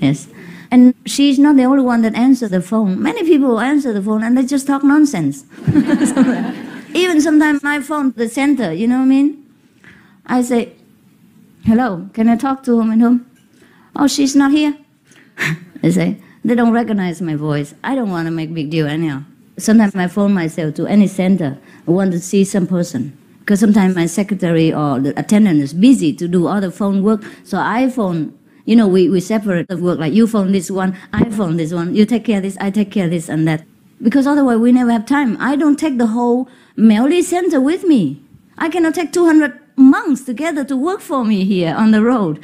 Yes. And she's not the only one that answers the phone. Many people answer the phone and they just talk nonsense. Even sometimes my phone, the center, you know what I mean? I say, hello, can I talk to whom and whom? Oh, she's not here. They say, they don't recognize my voice. I don't want to make big deal anyhow. Sometimes I phone myself to any center. I want to see some person. Because sometimes my secretary or the attendant is busy to do other phone work. So I phone, we separate the work. Like you phone this one, I phone this one. You take care of this, I take care of this and that. Because otherwise we never have time. I don't take the whole Miaoli Center with me. I cannot take 200 monks together to work for me here on the road.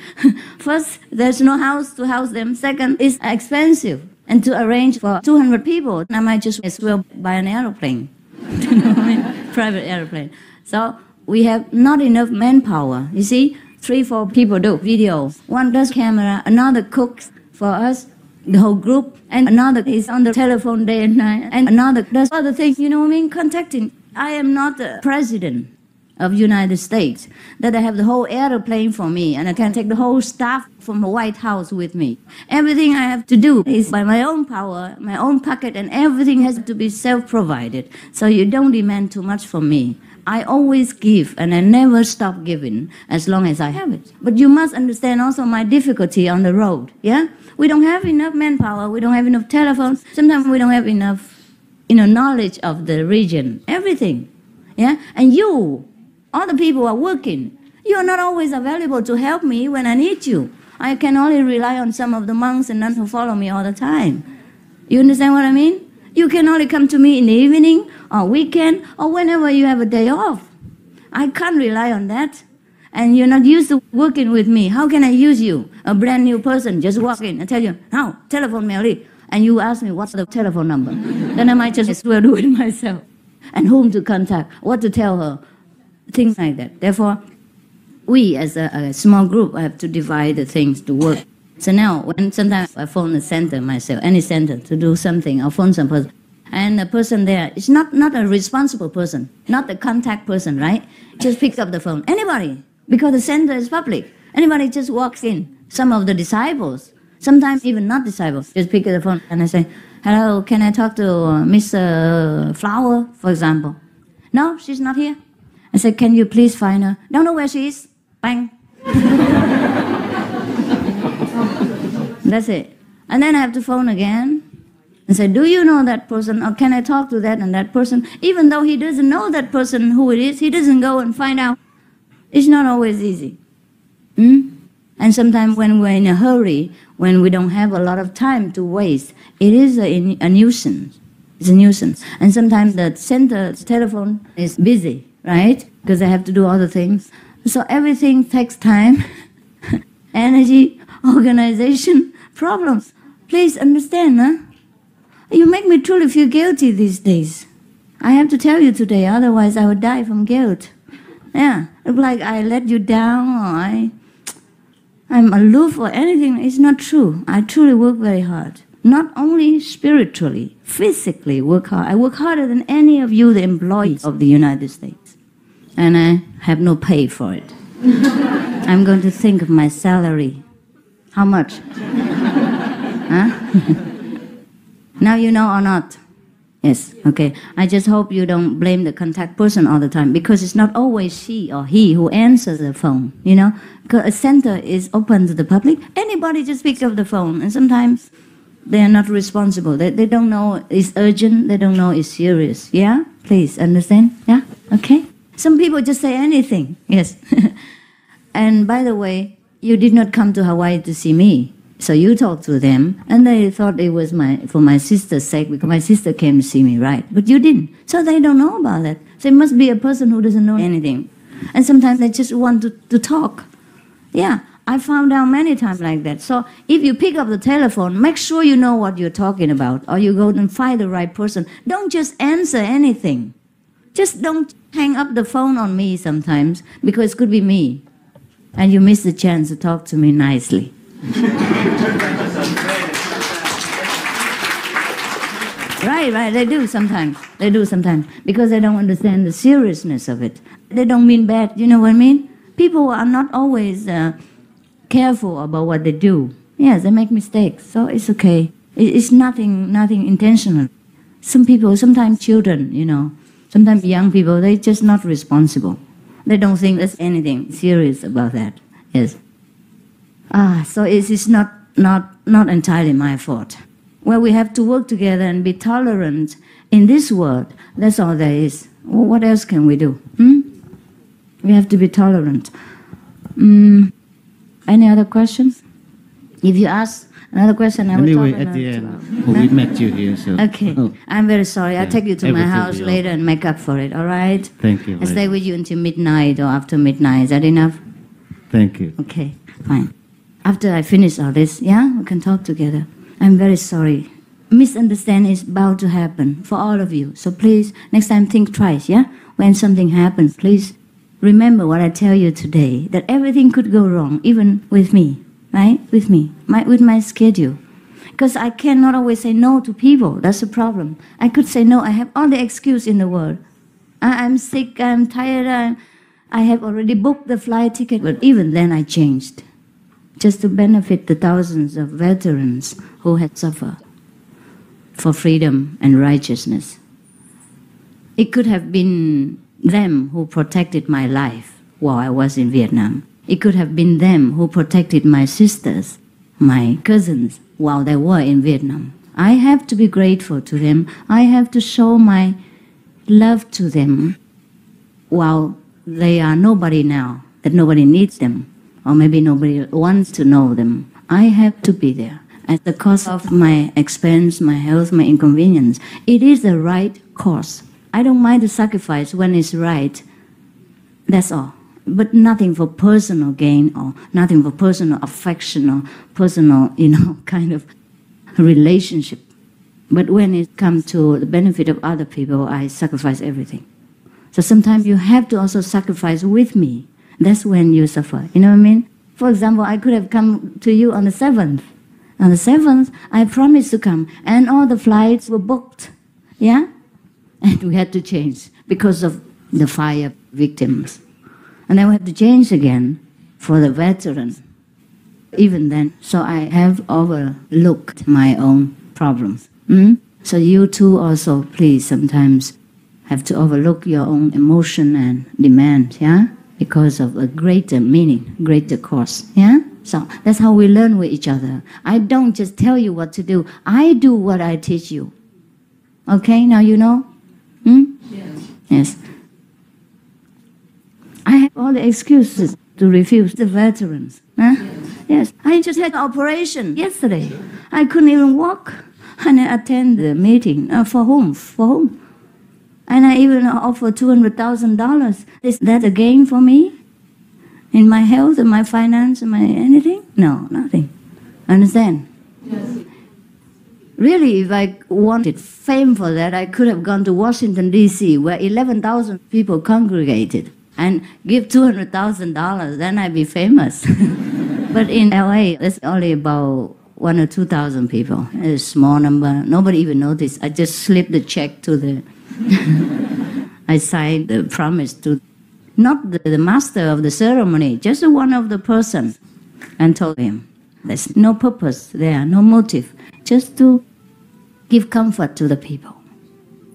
First, there's no house to house them. Second, it's expensive. And to arrange for 200 people, I might just as well buy an aeroplane. Private aeroplane. So we have not enough manpower. You see, 3-4 people do video. One does camera, another cooks for us, the whole group, and another is on the telephone day and night, and another does other things, contacting. I am not the president of United States, that I have the whole airplane for me, and I can take the whole staff from the White House with me. Everything I have to do is by my own power, my own pocket, and everything has to be self-provided. So you don't demand too much from me. I always give, and I never stop giving as long as I have it. But you must understand also my difficulty on the road, yeah? We don't have enough manpower, we don't have enough telephones, sometimes we don't have enough, knowledge of the region, everything, yeah? And you, all the people are working. You are not always available to help me when I need you. I can only rely on some of the monks and nuns who follow me all the time. You understand what I mean? You can only come to me in the evening or weekend or whenever you have a day off. I can't rely on that. And you're not used to working with me. How can I use you? A brand new person just walk in and tell you, now, telephone Miaoli. And you ask me, what's the telephone number? Then I might just as well do it myself. And whom to contact, what to tell her, things like that. Therefore, we as a small group have to divide the things to work. So now, when sometimes I phone the center myself, any center, to do something, I'll phone some person. And the person there is not a responsible person, not the contact person, right? Just picks up the phone. Anybody, because the center is public. Anybody just walks in. Some of the disciples, sometimes even not disciples, just pick up the phone and I say, hello, can I talk to Miss Flower, for example? No, she's not here. I said, can you please find her? Don't know where she is. Bang. That's it. And then I have to phone again and say, do you know that person? Or can I talk to that and that person? Even though he doesn't know that person who it is, he doesn't go and find out. It's not always easy. And sometimes when we're in a hurry, when we don't have a lot of time to waste, it is a nuisance. It's a nuisance. And sometimes the center telephone is busy, right? Because they have to do other things. So everything takes time, energy, organization, problems. Please understand, huh? You make me truly feel guilty these days. I have to tell you today, otherwise I would die from guilt. Yeah, look like I let you down or I'm aloof or anything. It's not true. I truly work very hard. Not only spiritually, physically work hard. I work harder than any of you, the employees of the United States. And I have no pay for it. I'm going to think of my salary. How much? Huh? Now you know or not? Yes, okay. I just hope you don't blame the contact person all the time, because it's not always she or he who answers the phone, you know? Because a center is open to the public. Anybody just picks up the phone, and sometimes they are not responsible. They don't know it's urgent. They don't know it's serious. Yeah? Please, understand? Yeah? Okay? Some people just say anything. Yes. And by the way, you did not come to Hawaii to see me. So you talked to them, and they thought it was for my sister's sake, because my sister came to see me, right? But you didn't. So they don't know about that. So it must be a person who doesn't know anything. And sometimes they just want to talk. Yeah, I found out many times like that. So if you pick up the telephone, make sure you know what you're talking about, or you go and find the right person. Don't just answer anything. Just don't hang up the phone on me sometimes, because it could be me. And you miss the chance to talk to me nicely. Right, they do sometimes. Because they don't understand the seriousness of it. They don't mean bad, you know what I mean? People are not always careful about what they do. Yes, they make mistakes, so it's okay. It's nothing intentional. Some people, sometimes children, you know, sometimes young people, they're just not responsible. They don't think there's anything serious about that. Yes. So it is not entirely my fault. Well, we have to work together and be tolerant in this world. That's all there is. Well, what else can we do? We have to be tolerant. Any other questions? If you ask another question, I will talk at the end, we met you here. So. Okay. I'm very sorry. I'll take you to my house later and make up for it, all right? Thank you. I'll stay with you until midnight or after midnight. Is that enough? Thank you. Okay, fine. After I finish all this, yeah, we can talk together. I'm very sorry. Misunderstanding is bound to happen for all of you. So please, next time think twice, yeah? When something happens, please remember what I tell you today, that everything could go wrong, even with me, right? With me, with my schedule. Because I cannot always say no to people. That's the problem. I could say no. I have all the excuse in the world. I'm sick, I'm tired, I have already booked the flight ticket. But even then I changed, just to benefit the thousands of veterans who had suffered for freedom and righteousness. It could have been them who protected my life while I was in Vietnam. It could have been them who protected my sisters, my cousins, while they were in Vietnam. I have to be grateful to them. I have to show my love to them while they are nobody now, that nobody needs them, or maybe nobody wants to know them. I have to be there at the cost of my expense, my health, my inconvenience. It is the right course. I don't mind the sacrifice when it's right. That's all. But nothing for personal gain, or nothing for personal affection, or personal, kind of relationship. But when it comes to the benefit of other people, I sacrifice everything. So sometimes you have to also sacrifice with me. That's when you suffer. You know what I mean? For example, I could have come to you on the 7th. On the 7th, I promised to come, and all the flights were booked. Yeah? And we had to change because of the fire victims. And then we had to change again for the veterans. Even then, so I have overlooked my own problems. So you too also, please, sometimes have to overlook your own emotion and demand, yeah? Because of a greater meaning, greater cause, yeah? So that's how we learn with each other. I don't just tell you what to do. I do what I teach you. Okay, now you know? Yes. I have all the excuses to refuse the veterans. Huh? Yes. I just had an operation yesterday. I couldn't even walk. And I attended the meeting. For whom? For whom? And I even offered $200,000. Is that a gain for me? In my health and my finance and my anything? No, nothing. Understand? Yes. Really, if I wanted fame for that, I could have gone to Washington, D.C., where 11,000 people congregated, and give $200,000, then I'd be famous. But in L.A., there's only about 1 or 2,000 people. A small number. Nobody even noticed. I just slipped the check to the... I signed the promise to... Not the master of the ceremony, just one of the person. And told him, there's no purpose there, no motive. Just to give comfort to the people.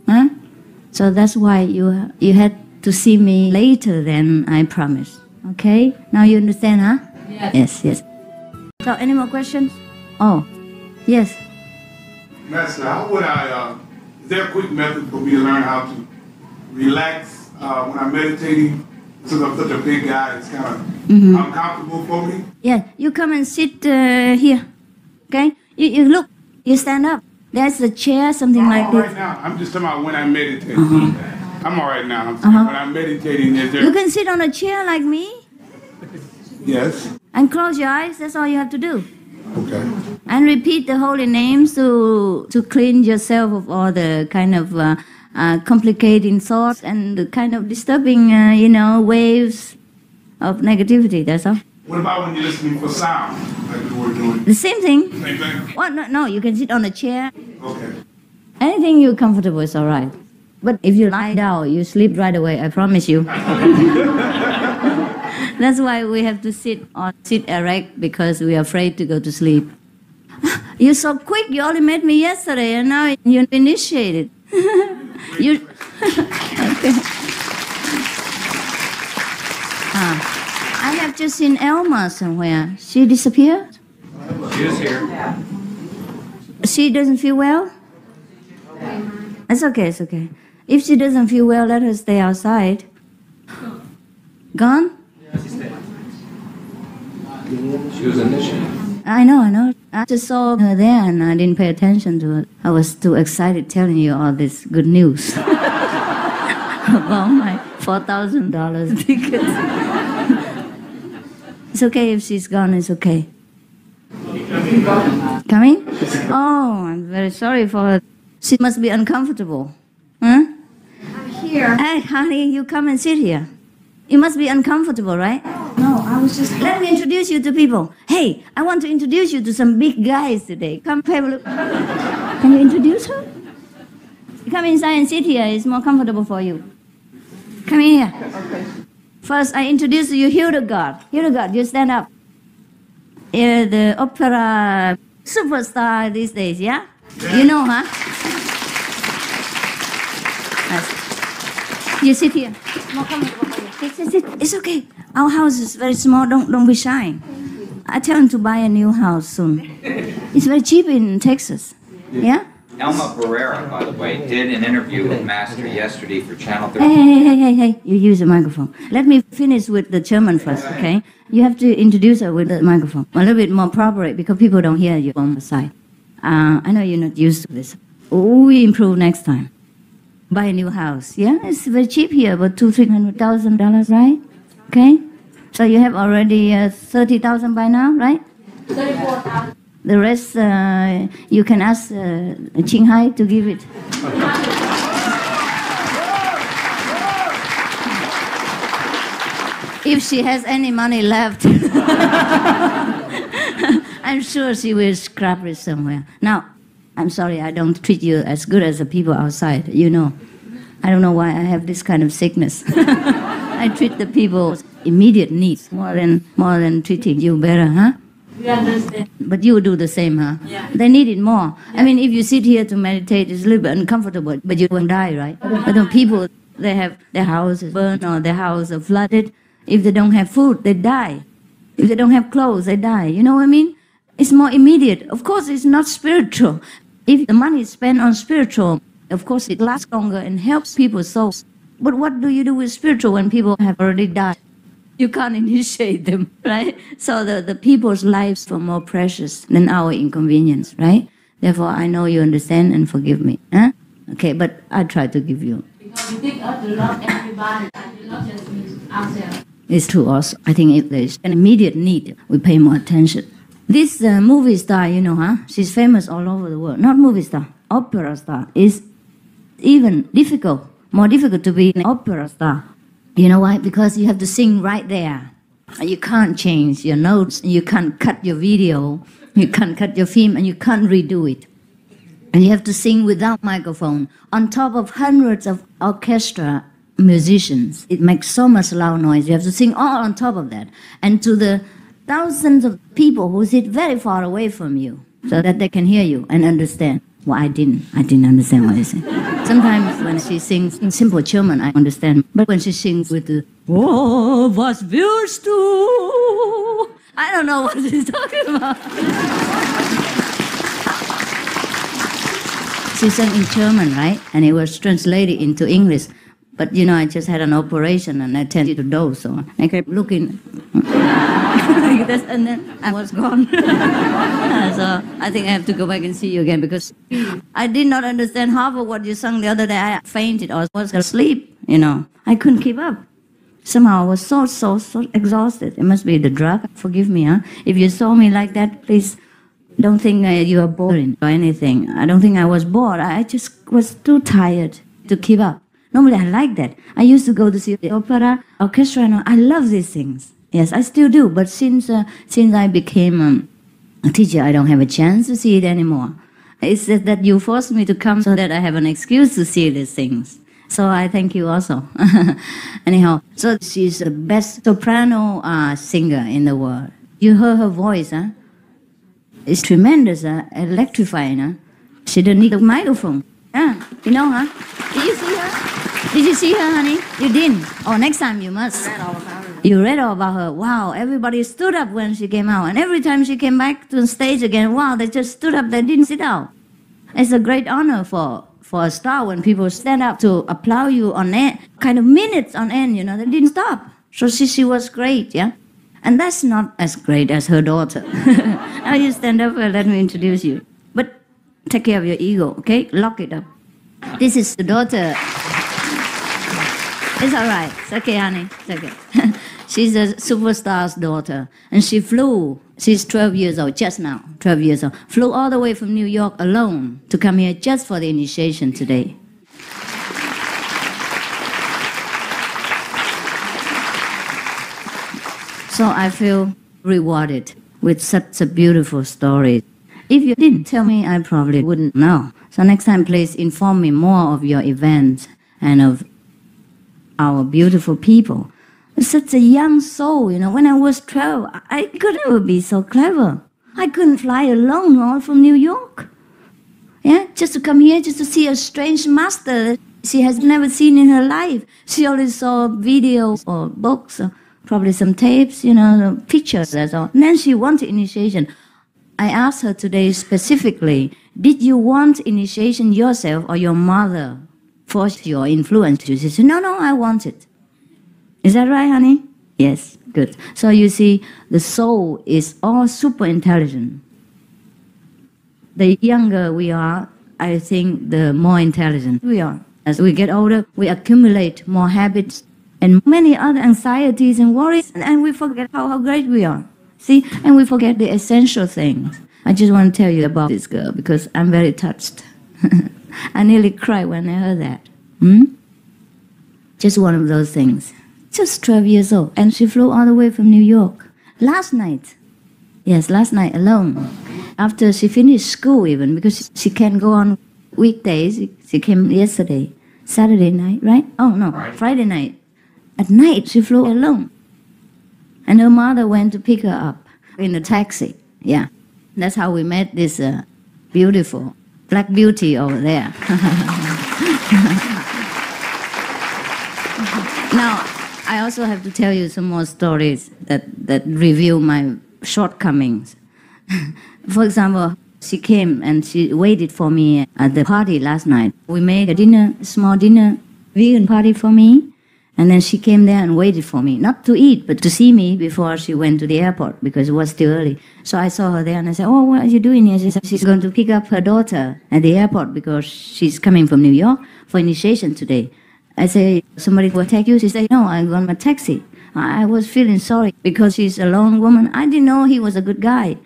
Huh? So that's why you had to see me later than I promised. Okay? Now you understand, huh? Yes. So, any more questions? Oh, yes. Master, how would is there a quick method for me to learn how to relax when I'm meditating? Since I'm such a big guy, it's kind of uncomfortable for me. Yeah, you come and sit here. Okay? You look, you stand up. There's a chair, something like this. Right now, I'm just talking about when I'm meditating. I'm all right now. I'm saying when I'm meditating, is there... You can sit on a chair like me Yes. and close your eyes. That's all you have to do. Okay. And repeat the holy names to clean yourself of all the kind of complicating thoughts and the kind of disturbing, waves of negativity. That's all. What about when you're listening for sound, like we were doing? The same thing. Same thing? Well, no, you can sit on a chair. Okay. Anything you're comfortable is all right. But if you lie down, you sleep right away, I promise you. That's why we have to sit erect, because we are afraid to go to sleep. You're so quick, you only met me yesterday and now you're initiated. Okay. I have just seen Elma somewhere. She disappeared? She is here. She doesn't feel well? It's okay. If she doesn't feel well, let her stay outside. Gone? She was initiated. I know. I just saw her there and I didn't pay attention to it. I was too excited telling you all this good news about my $4,000 ticket. It's okay if she's gone, it's okay. Coming? Oh, I'm very sorry for her. She must be uncomfortable. Huh? I'm here. Hey, honey, you come and sit here. You must be uncomfortable, right? No, I was just... Let me introduce you to people. Hey, I want to introduce you to some big guys today. Come have a look. Can you introduce her? Come inside and sit here. It's more comfortable for you. Come in here. Okay. First, I introduce you Hildegard. Hildegard, you stand up. The opera superstar these days, yeah? You know, huh? Nice. You sit here. More comfortable for you. Sit. It's okay. Our house is very small. Don't be shy. I tell him to buy a new house soon. It's very cheap in Texas. Yeah? Elma Barrera, by the way, did an interview with Master yesterday for Channel 13. Hey. You use a microphone. Let me finish with the German first, okay? You have to introduce her with the microphone. A little bit more proper, because people don't hear you on the side. I know you're not used to this. We improve next time. Buy a new house. Yeah? It's very cheap here, about $200,000-$300,000, right? Okay? So you have already $30,000 by now, right? 34,000. The rest, you can ask Ching Hai to give it. If she has any money left, I'm sure she will scrap it somewhere. Now, I'm sorry, I don't treat you as good as the people outside, you know. I don't know why I have this kind of sickness. I treat the people's immediate needs more than treating you better, huh? You understand? But you do the same, huh? Yeah. They need it more. Yeah. I mean, if you sit here to meditate, it's a little bit uncomfortable, but you won't die, right? But the people, they have their houses burned or their house flooded. If they don't have food, they die. If they don't have clothes, they die. You know what I mean? It's more immediate. Of course, it's not spiritual. If the money is spent on spiritual, of course, it lasts longer and helps people's souls. But what do you do with spiritual when people have already died? You can't initiate them, right? So the people's lives are more precious than our inconvenience, right? Therefore, I know you understand and forgive me. Huh? Okay, but I try to give you. Because we think us to love everybody, and not just ourselves. It's true also. I think if there's an immediate need, we pay more attention. This movie star, you know, huh? She's famous all over the world. Not movie star, opera star. Is even more difficult to be an opera star. You know why? Because you have to sing right there. You can't change your notes, you can't cut your video, you can't cut your film, and you can't redo it. And you have to sing without microphone on top of hundreds of orchestra musicians. It makes so much loud noise. You have to sing all on top of that. And to the thousands of people who sit very far away from you so that they can hear you and understand. Well, I didn't understand what he said. Sometimes when she sings in simple German, I understand. But when she sings with the, oh, was willst du? I don't know what she's talking about. She sang in German, right? And it was translated into English. But, you know, I just had an operation and I tended to doze, so I kept looking like this, and then I was gone. So I think I have to go back and see you again because I did not understand half of what you sang the other day. I fainted or was asleep, you know. I couldn't keep up. Somehow I was so exhausted. It must be the drug. Forgive me, huh? If you saw me like that, please don't think you are boring or anything. I don't think I was bored. I just was too tired to keep up. Normally I like that. I used to go to see the opera, orchestra, and I love these things. Yes, I still do. But since I became a teacher, I don't have a chance to see it anymore. It's just that you forced me to come so that I have an excuse to see these things. So I thank you also. Anyhow, so she's the best soprano singer in the world. You heard her voice, huh? It's tremendous, electrifying, huh? She didn't need a microphone. Yeah, you know, huh? Did you see her? Did you see her, honey? You didn't. Oh, next time you must. You read all about her. Wow, everybody stood up when she came out. And every time she came back to the stage again, wow, they just stood up. They didn't sit down. It's a great honor for a star when people stand up to applaud you on end, kind of minutes on end, you know. They didn't stop. So she was great, yeah? And that's not as great as her daughter. Now you stand up and let me introduce you. But take care of your ego, okay? Lock it up. This is the daughter. It's all right. It's okay, honey. It's okay. She's a superstar's daughter. And she flew. She's 12 years old, just now, 12 years old. Flew all the way from New York alone to come here just for the initiation today. So I feel rewarded with such a beautiful story. If you didn't tell me, I probably wouldn't know. So next time, please inform me more of your events and of our beautiful people. Such a young soul, you know. When I was 12, I could never be so clever. I couldn't fly alone all from New York. Yeah, just to come here, just to see a strange master that she has never seen in her life. She only saw videos or books, or probably some tapes, you know, pictures, that's all. And then she wanted initiation. I asked her today specifically, did you want initiation yourself or your mother forced your influence? She said, no, I want it. Is that right, honey? Yes, good. So you see, the soul is all super intelligent. The younger we are, I think the more intelligent we are. As we get older, we accumulate more habits and many other anxieties and worries, and we forget how great we are. See, and we forget the essential things. I just want to tell you about this girl because I'm very touched. I nearly cried when I heard that. Just one of those things. Just 12 years old, and she flew all the way from New York. Last night alone. After she finished school even, because she can't go on weekdays. She came yesterday, Saturday night, right? Oh no, Friday night. At night, she flew alone. And her mother went to pick her up in a taxi. Yeah, that's how we met this beautiful black beauty over there. Now, I also have to tell you some more stories that reveal my shortcomings. For example, she came and she waited for me at the party last night. We made a dinner, a small dinner, vegan party for me. And then she came there and waited for me, not to eat, but to see me before she went to the airport, because it was still early. So I saw her there and I said, oh, what are you doing here? She said she's going to pick up her daughter at the airport because she's coming from New York for initiation today. I said, somebody will take you? She said, no, I'm going by taxi. I was feeling sorry because she's a lone woman. I didn't know he was a good guy.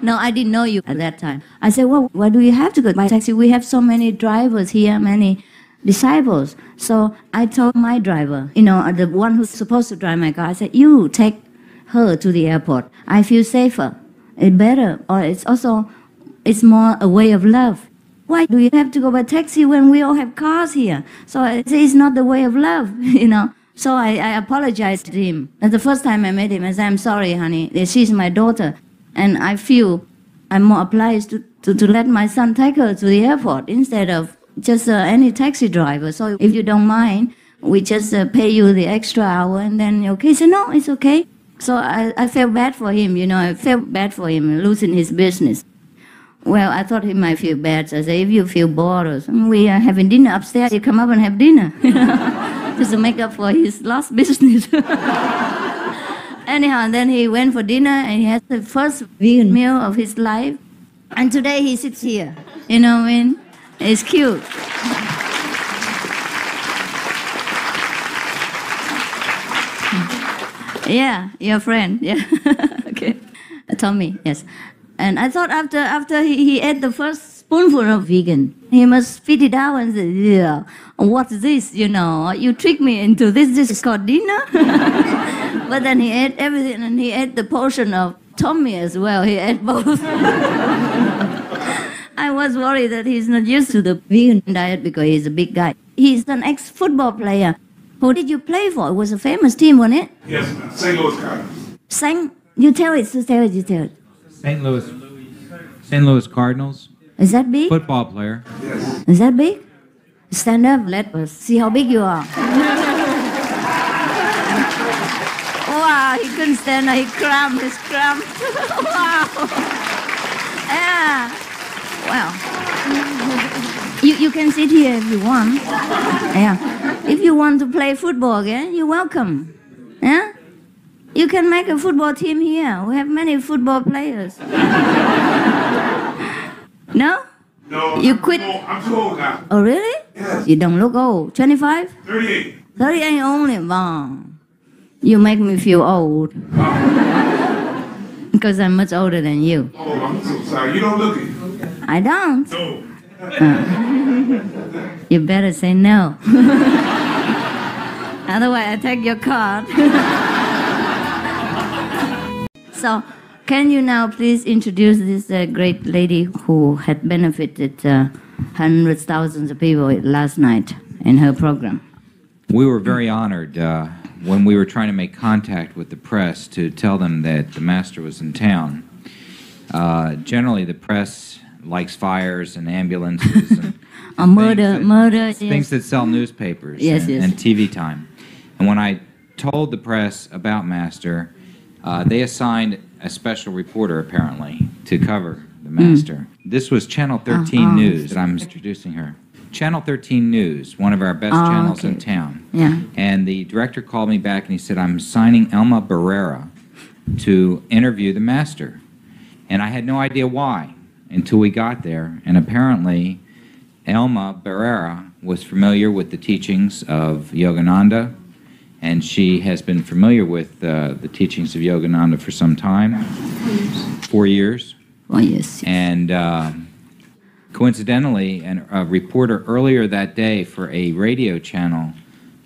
No, I didn't know you at that time. I said, well, why do you have to go by taxi? We have so many drivers here, many disciples. So I told my driver, you know, the one who's supposed to drive my car, I said, you take her to the airport. I feel safer. It's better, or it's more a way of love. Why do you have to go by taxi when we all have cars here? So it's not the way of love, you know. So I apologized to him. And the first time I met him, I said, I'm sorry, honey, she's my daughter. And I feel I'm more obliged to let my son take her to the airport instead of just any taxi driver. So if you don't mind, we just pay you the extra hour and then, okay? He said, no, it's okay. So I felt bad for him, you know. I felt bad for him losing his business. Well, I thought he might feel bad. So I said, if you feel bored or something, we are having dinner upstairs. You come up and have dinner, just to make up for his lost business. Anyhow, then he went for dinner and he had the first vegan meal of his life. And today he sits here. You know what I mean? It's cute. Yeah, your friend. Yeah. Okay. Tommy, yes. And I thought after he ate the first spoonful of vegan, he must spit it out and say, yeah, what's this, you know? You tricked me into this. This is called dinner? But then he ate everything, and he ate the portion of Tommy as well. He ate both. I was worried that he's not used to the vegan diet because he's a big guy. He's an ex-football player. Who did you play for? It was a famous team, wasn't it? Yes, ma'am. St. Louis Cardinals. You tell it. St. Louis Cardinals. Is that big? Football player. Yes. Is that big? Stand up, let us see how big you are. Wow, he couldn't stand up, he cramped. Wow. Yeah. Well, you can sit here if you want. Yeah. If you want to play football again, you're welcome. Yeah? You can make a football team here. We have many football players. No? No, You quit? I'm too old now. Oh, really? Yes. You don't look old. 25? 38. 38 only. Wow. You make me feel old. Because I'm much older than you. Oh, I'm so sorry. You don't look it. I don't. No. You better say no. Otherwise, I take your card. So, can you now please introduce this great lady who had benefited hundreds, thousands of people last night in her program? We were very honored when we were trying to make contact with the press to tell them that the master was in town. Generally, the press likes fires and ambulances and murder, things yes. that sell newspapers Yes, yes. and TV time. And when I told the press about Master, they assigned a special reporter, apparently, to cover the Master. This was Channel 13 News that I'm introducing her. Channel 13 News, one of our best channels in town. Yeah. And the director called me back and he said, I'm signing Elma Barrera to interview the Master. And I had no idea why until we got there. And apparently, Elma Barrera was familiar with the teachings of Yogananda, and she has been familiar with the teachings of Yogananda for some time, 4 years. Oh, yes. And coincidentally, a reporter earlier that day for a radio channel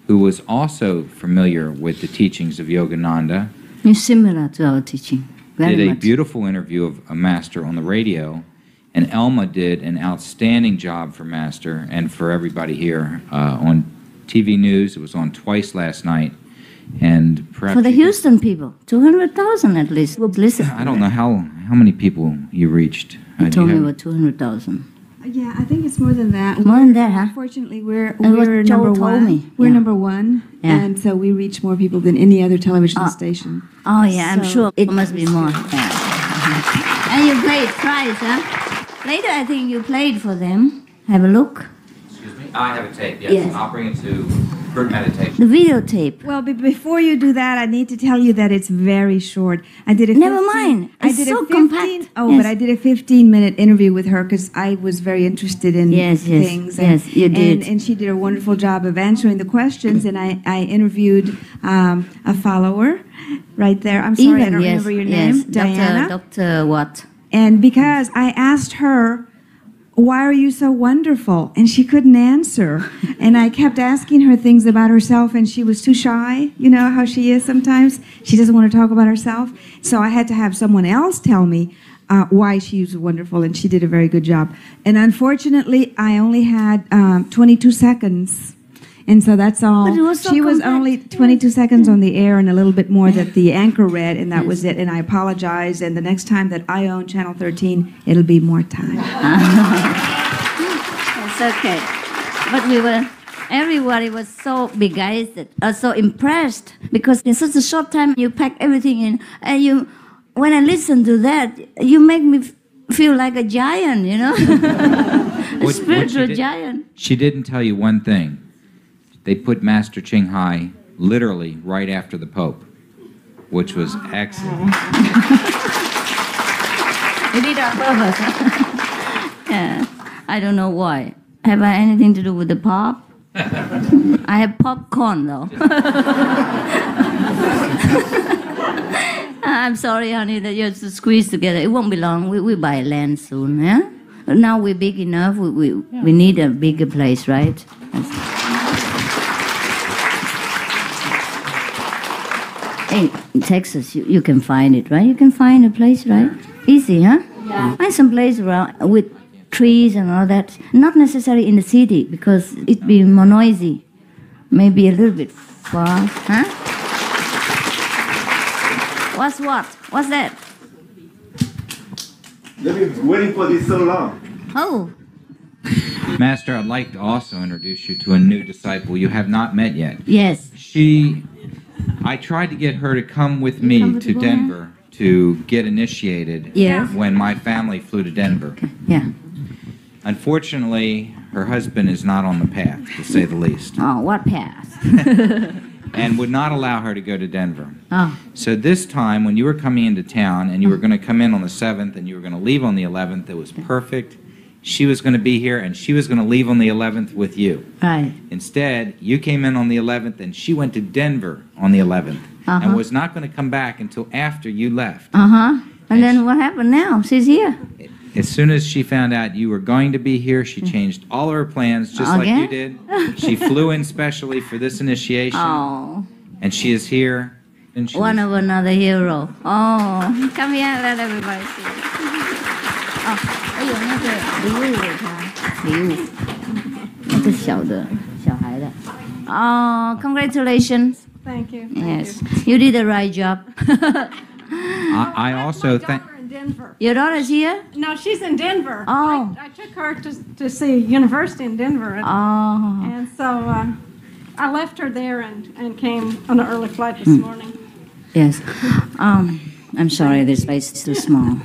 who was also familiar with the teachings of Yogananda It's similar to our teaching. Very did a much. beautiful interview of a Master on the radio, and Elma did an outstanding job for Master and for everybody here on TV news. It was on twice last night, and perhaps For the you could- Houston people, 200,000 at least would listen. I don't know how many people you reached. You Do told you me have- about 200,000. Yeah, I think it's more than that. More than that, huh? Fortunately, we're That's what number Joel told one. me. We're Yeah. number one, Yeah. and so we reach more people than any other television station. Oh, yeah, I'm So- sure it must be more. Yeah. And you played twice, huh? Later, I think you played for them. Have a look. Excuse me? I have a tape, yes. Yes. I'll bring it to group meditation. The videotape. Well, before you do that, I need to tell you that it's very short. I did a Never 15 mind. I It's did so a 15, compact. Oh, Yes. but I did a 15-minute interview with her because I was very interested in Yes, yes, things. yes, you did. And she did a wonderful job of answering the questions. And I interviewed a follower right there. I'm sorry, I don't remember your name. yes. Diana. Dr. what? And because I asked her why are you so wonderful? And she couldn't answer. And I kept asking her things about herself, and she was too shy. You know how she is sometimes? She doesn't want to talk about herself. So I had to have someone else tell me why she was wonderful, and she did a very good job. And unfortunately, I only had 22 seconds. And so that's all. But it was so she was compact. only 22 seconds on the air and a little bit more that the anchor read, and that was it. And I apologize. And the next time that I own Channel 13, it'll be more time. It's okay. But everybody was so begeisterd, so impressed, because in such a short time you pack everything in. And when I listen to that, you make me feel like a giant, you know? A spiritual giant. She didn't tell you one thing. They put Master Ching Hai literally right after the Pope, which was excellent. You did on purpose. Yeah. I don't know why. Have I anything to do with the pop? I have popcorn though. I'm sorry, honey, that you have to squeeze together. It won't be long. We buy land soon, yeah? Now we're big enough. We need a bigger place, right? In Texas, you can find it, right? You can find a place, right? Easy, huh? Yeah. Find some place around with trees and all that. Not necessarily in the city, because it'd be more noisy. Maybe a little bit far, huh? What's that? They've been waiting for this so long. Oh, Master, I'd like to also introduce you to a new disciple you have not met yet. yes. I tried to get her to come with me to Denver to get initiated Yes. when my family flew to Denver. Yeah. Unfortunately, her husband is not on the path, to say the least, Oh, what path? and would not allow her to go to Denver. Oh, So this time, when you were coming into town, and you were going to come in on the 7th, and you were going to leave on the 11th, it was perfect. She was going to be here, and she was going to leave on the 11th with you. right. Instead, you came in on the 11th, and she went to Denver on the 11th, and was not going to come back until after you left. Uh-huh. And then what happened now? She's here. As soon as she found out you were going to be here, she changed all of her plans, just like you did. She flew in specially for this initiation, Oh, and she is here. And she one of another hero. Oh, come here, let everybody see. Oh, 哎呦，那个礼物给他，礼物，那个小的，小孩的。Oh, congratulations. Thank you. Yes, you did the right job. I also think. In Denver. Your daughter's here? No, she's in Denver. Oh. I took her to see university in Denver, Oh, and so I left her there and came on an early flight this morning. yes. I'm sorry, this place is too small.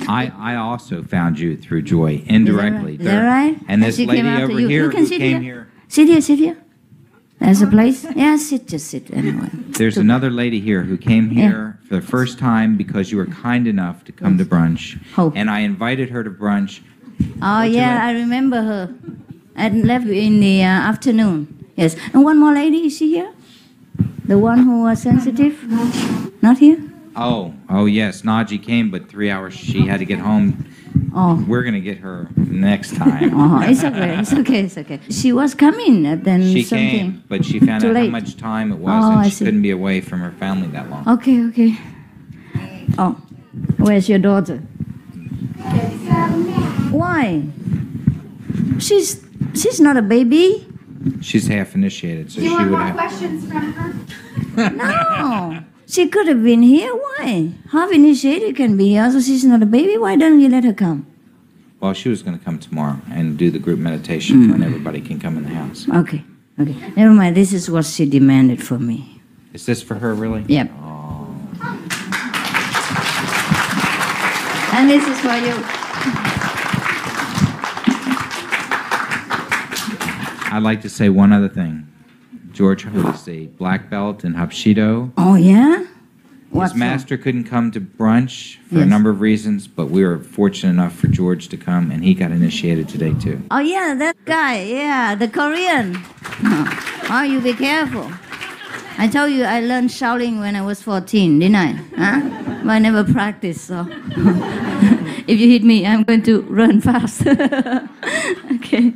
I also found you through Joy indirectly. Is that right? And this She lady came after over you. here You can who sit came here. here. Sit here, sit here. There's a place. Yeah, just sit anyway. There's another lady here who came here for the first time because you were kind enough to come to brunch. Oh. And I invited her to brunch. Oh, yeah, I remember her. I left in the afternoon. Yes. And one more lady, is she here? The one who was sensitive? Not here? Oh yes, Naji came, but 3 hours she had to get home. Oh. We're going to get her next time. Oh, it's okay, it's okay, it's okay. She was coming, then She something. came, but she found Too out how late. much time it was, Oh, and I she see. couldn't be away from her family that long. Okay, okay. Oh, where's your daughter? Why? She's not a baby. She's half initiated, so Do you she want would more have. questions from her? No. She could have been here. Why? Half initiated can be here, so she's not a baby. Why don't you let her come? Well, she was going to come tomorrow and do the group meditation when everybody can come in the house. Okay, okay. Never mind. This is what she demanded for me. Is this for her, really? Yep. Oh. And this is for you. I'd like to say one other thing. George, who is a black belt in Hapkido, Oh, yeah? What his for? master couldn't come to brunch for a Yes. number of reasons, but we were fortunate enough for George to come, and he got initiated today, too. Oh, yeah, that guy. Yeah, the Korean. Oh, you be careful. I told you I learned Shaolin when I was 14, didn't I? Huh? But I never practiced, so. If you hit me, I'm going to run fast. Okay.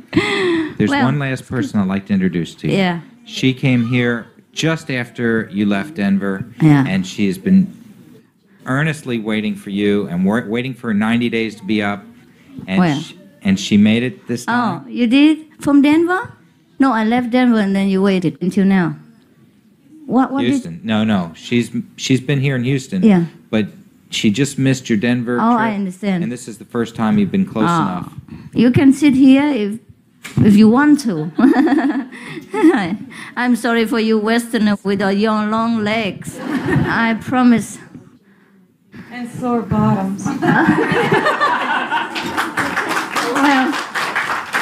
There's Well, one last person I'd like to introduce to you. Yeah. She came here just after you left Denver, Yeah. and she has been earnestly waiting for you and waiting for 90 days to be up. And Where? and she made it this Oh, time. you did? From Denver? No, I left Denver and then you waited until now. What did... Houston. No. She's been here in Houston. Yeah. But she just missed your Denver Oh, trip. I understand. And this is the first time you've been close Oh. enough. You can sit here if you want to. I'm sorry for you Westerner with your long legs. I promise. And sore bottoms. Well,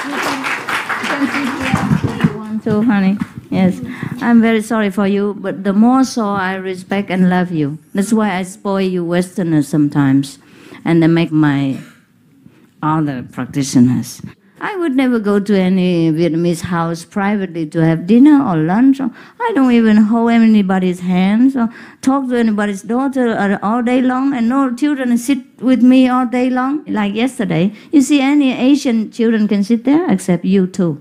you can sit here if you want to, honey. Yes, I'm very sorry for you, but the more so I respect and love you. That's why I spoil you Westerners sometimes, and I make my other practitioners. I would never go to any Vietnamese house privately to have dinner or lunch. I don't even hold anybody's hands or talk to anybody's daughter all day long, and no children sit with me all day long. Like yesterday, you see any Asian children can sit there except you two.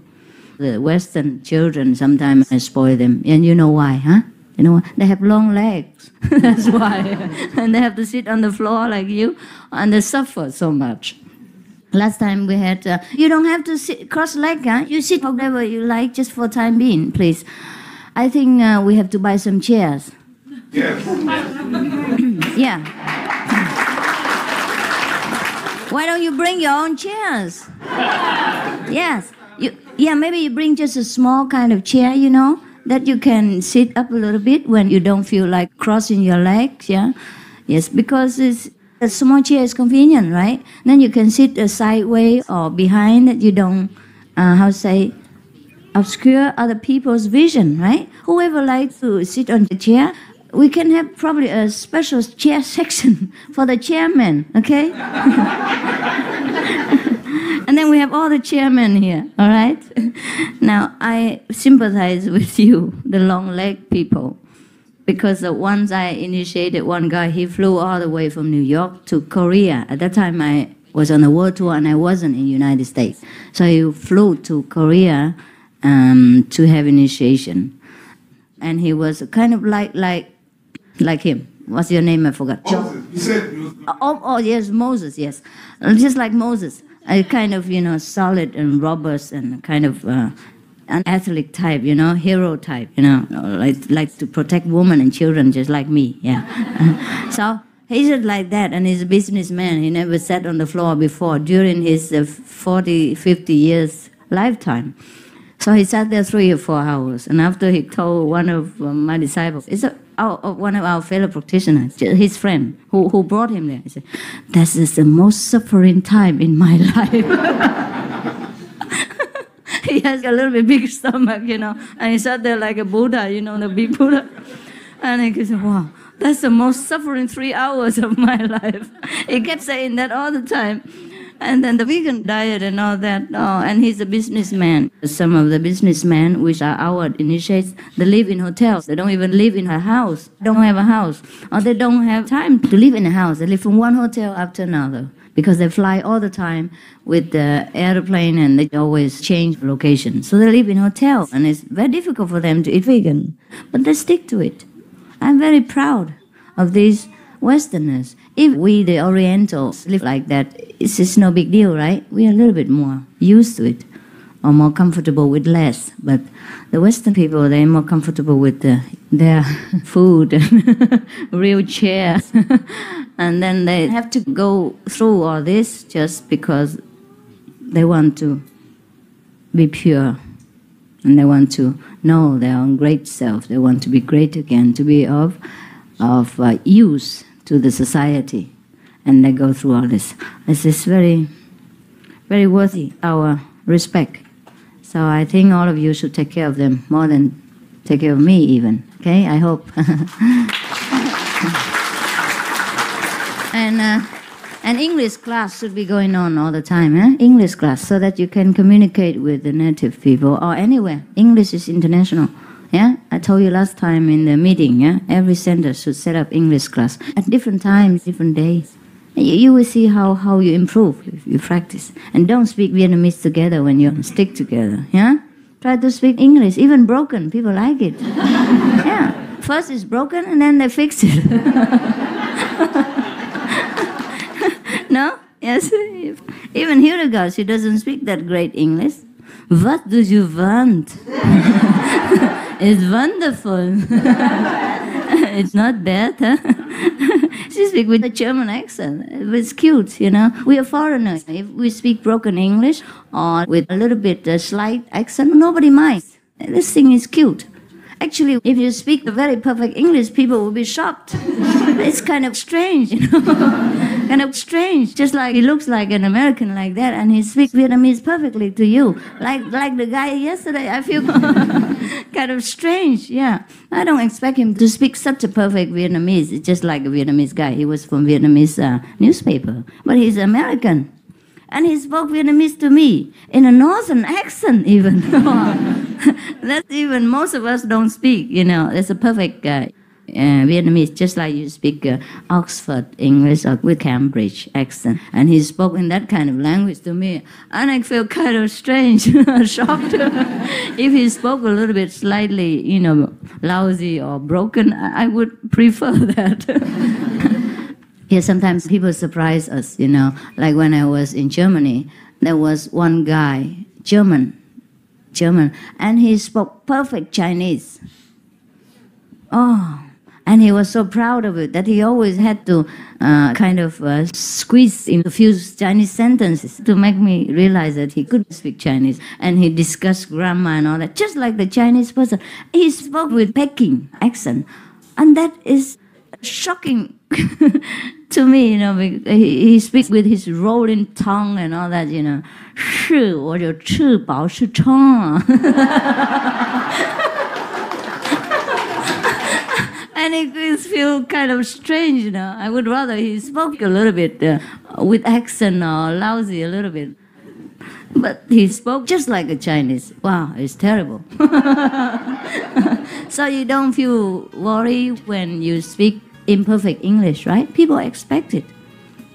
The Western children, sometimes I spoil them. And you know why, huh? You know, they have long legs. That's why. And they have to sit on the floor like you, and they suffer so much. Last time we had, you don't have to sit cross-legged, huh? You sit however you like, just for time being, please. I think we have to buy some chairs. Yes. Yeah. Why don't you bring your own chairs? Yes. Maybe you bring just a small kind of chair, you know, that you can sit up a little bit when you don't feel like crossing your legs, yeah? Yes, because a small chair is convenient, right? Then you can sit sideways or behind that you don't, obscure other people's vision, right? Whoever likes to sit on the chair, we can have probably a special chair section for the chairman, okay? And then we have all the chairmen here, all right? Now, I sympathize with you, the long-legged people, because once I initiated one guy, he flew all the way from New York to Korea. At that time, I was on a world tour and I wasn't in the United States. So he flew to Korea to have initiation. And he was kind of like him. What's your name? I forgot. Moses. You said you was Oh, yes, Moses, yes. Just like Moses. A kind of, solid and robust and kind of an athlete type, hero type, like to protect women and children just like me, yeah. So he's just like that, and he's a businessman. He never sat on the floor before during his 40, 50 years lifetime. So he sat there 3 or 4 hours, and after he told one of my disciples, one of our fellow practitioners, his friend, who brought him there, he said, "This is the most suffering time in my life." He has a little bit big stomach, and he sat there like a Buddha, the big Buddha. And he said, "Wow, that's the most suffering 3 hours of my life." He kept saying that all the time. And then the vegan diet and all that. Oh, and he's a businessman. Some of the businessmen, which are our initiates, they live in hotels. They don't even live in a house. They don't have a house. Or they don't have time to live in a house. They live from one hotel after another because they fly all the time with the airplane and they always change location. So they live in hotels, and it's very difficult for them to eat vegan. But they stick to it. I'm very proud of these Westerners. If we, the Orientals, live like that, it's just no big deal, right? We're a little bit more used to it, or more comfortable with less. But the Western people, they're more comfortable with their food and real chairs. And then they have to go through all this just because they want to be pure. And they want to know their own great self. They want to be great again, to be of use to the society, and they go through all this. This is very, very worthy our respect. So I think all of you should take care of them more than take care of me even. Okay, I hope. And English class should be going on all the time, eh? English class, so that you can communicate with the native people or anywhere. English is international. Yeah, I told you last time in the meeting, yeah, every center should set up English class at different times, different days. You will see how you improve if you practice. And don't speak Vietnamese together when you stick together. Yeah? Try to speak English, even broken. People like it. Yeah. First it's broken and then they fix it. No? Yes. Even Hildegard, she doesn't speak that great English. What do you want? It's wonderful. It's not bad, huh? She speaks with a German accent. It's cute, you know. We are foreigners. If we speak broken English or with a little bit slight accent, nobody minds. This thing is cute. Actually, if you speak a very perfect English, people will be shocked. It's kind of strange, you know. Kind of strange. Just like he looks like an American like that, and he speaks Vietnamese perfectly to you. Like the guy yesterday, I feel kind of strange, yeah. I don't expect him to speak such a perfect Vietnamese. It's just like a Vietnamese guy. He was from Vietnamese newspaper, but he's American. And he spoke Vietnamese to me in a northern accent even. That even most of us don't speak, you know. It's a perfect Vietnamese, just like you speak Oxford English or with Cambridge accent. And he spoke in that kind of language to me. And I feel kind of strange, shocked. If he spoke a little bit slightly, you know, lousy or broken, I would prefer that. Yeah, sometimes people surprise us, you know. Like when I was in Germany, there was one guy, German, and he spoke perfect Chinese. Oh, and he was so proud of it that he always had to squeeze in a few Chinese sentences to make me realize that he could speak Chinese. And he discussed grammar and all that, just like the Chinese person. He spoke with Peking accent, and that is shocking to me, you know. He speaks with his rolling tongue and all that, you know. 是我有吃饱是撑. And it feels kind of strange, you know. I would rather he spoke a little bit with accent or lousy a little bit. But he spoke just like a Chinese. Wow, it's terrible. So you don't feel worried when you speak imperfect English, right? People expect it.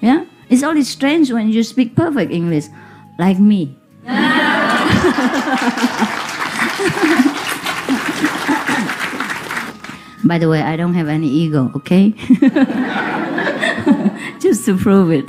Yeah? It's only strange when you speak perfect English, like me. By the way, I don't have any ego, okay? Just to prove it.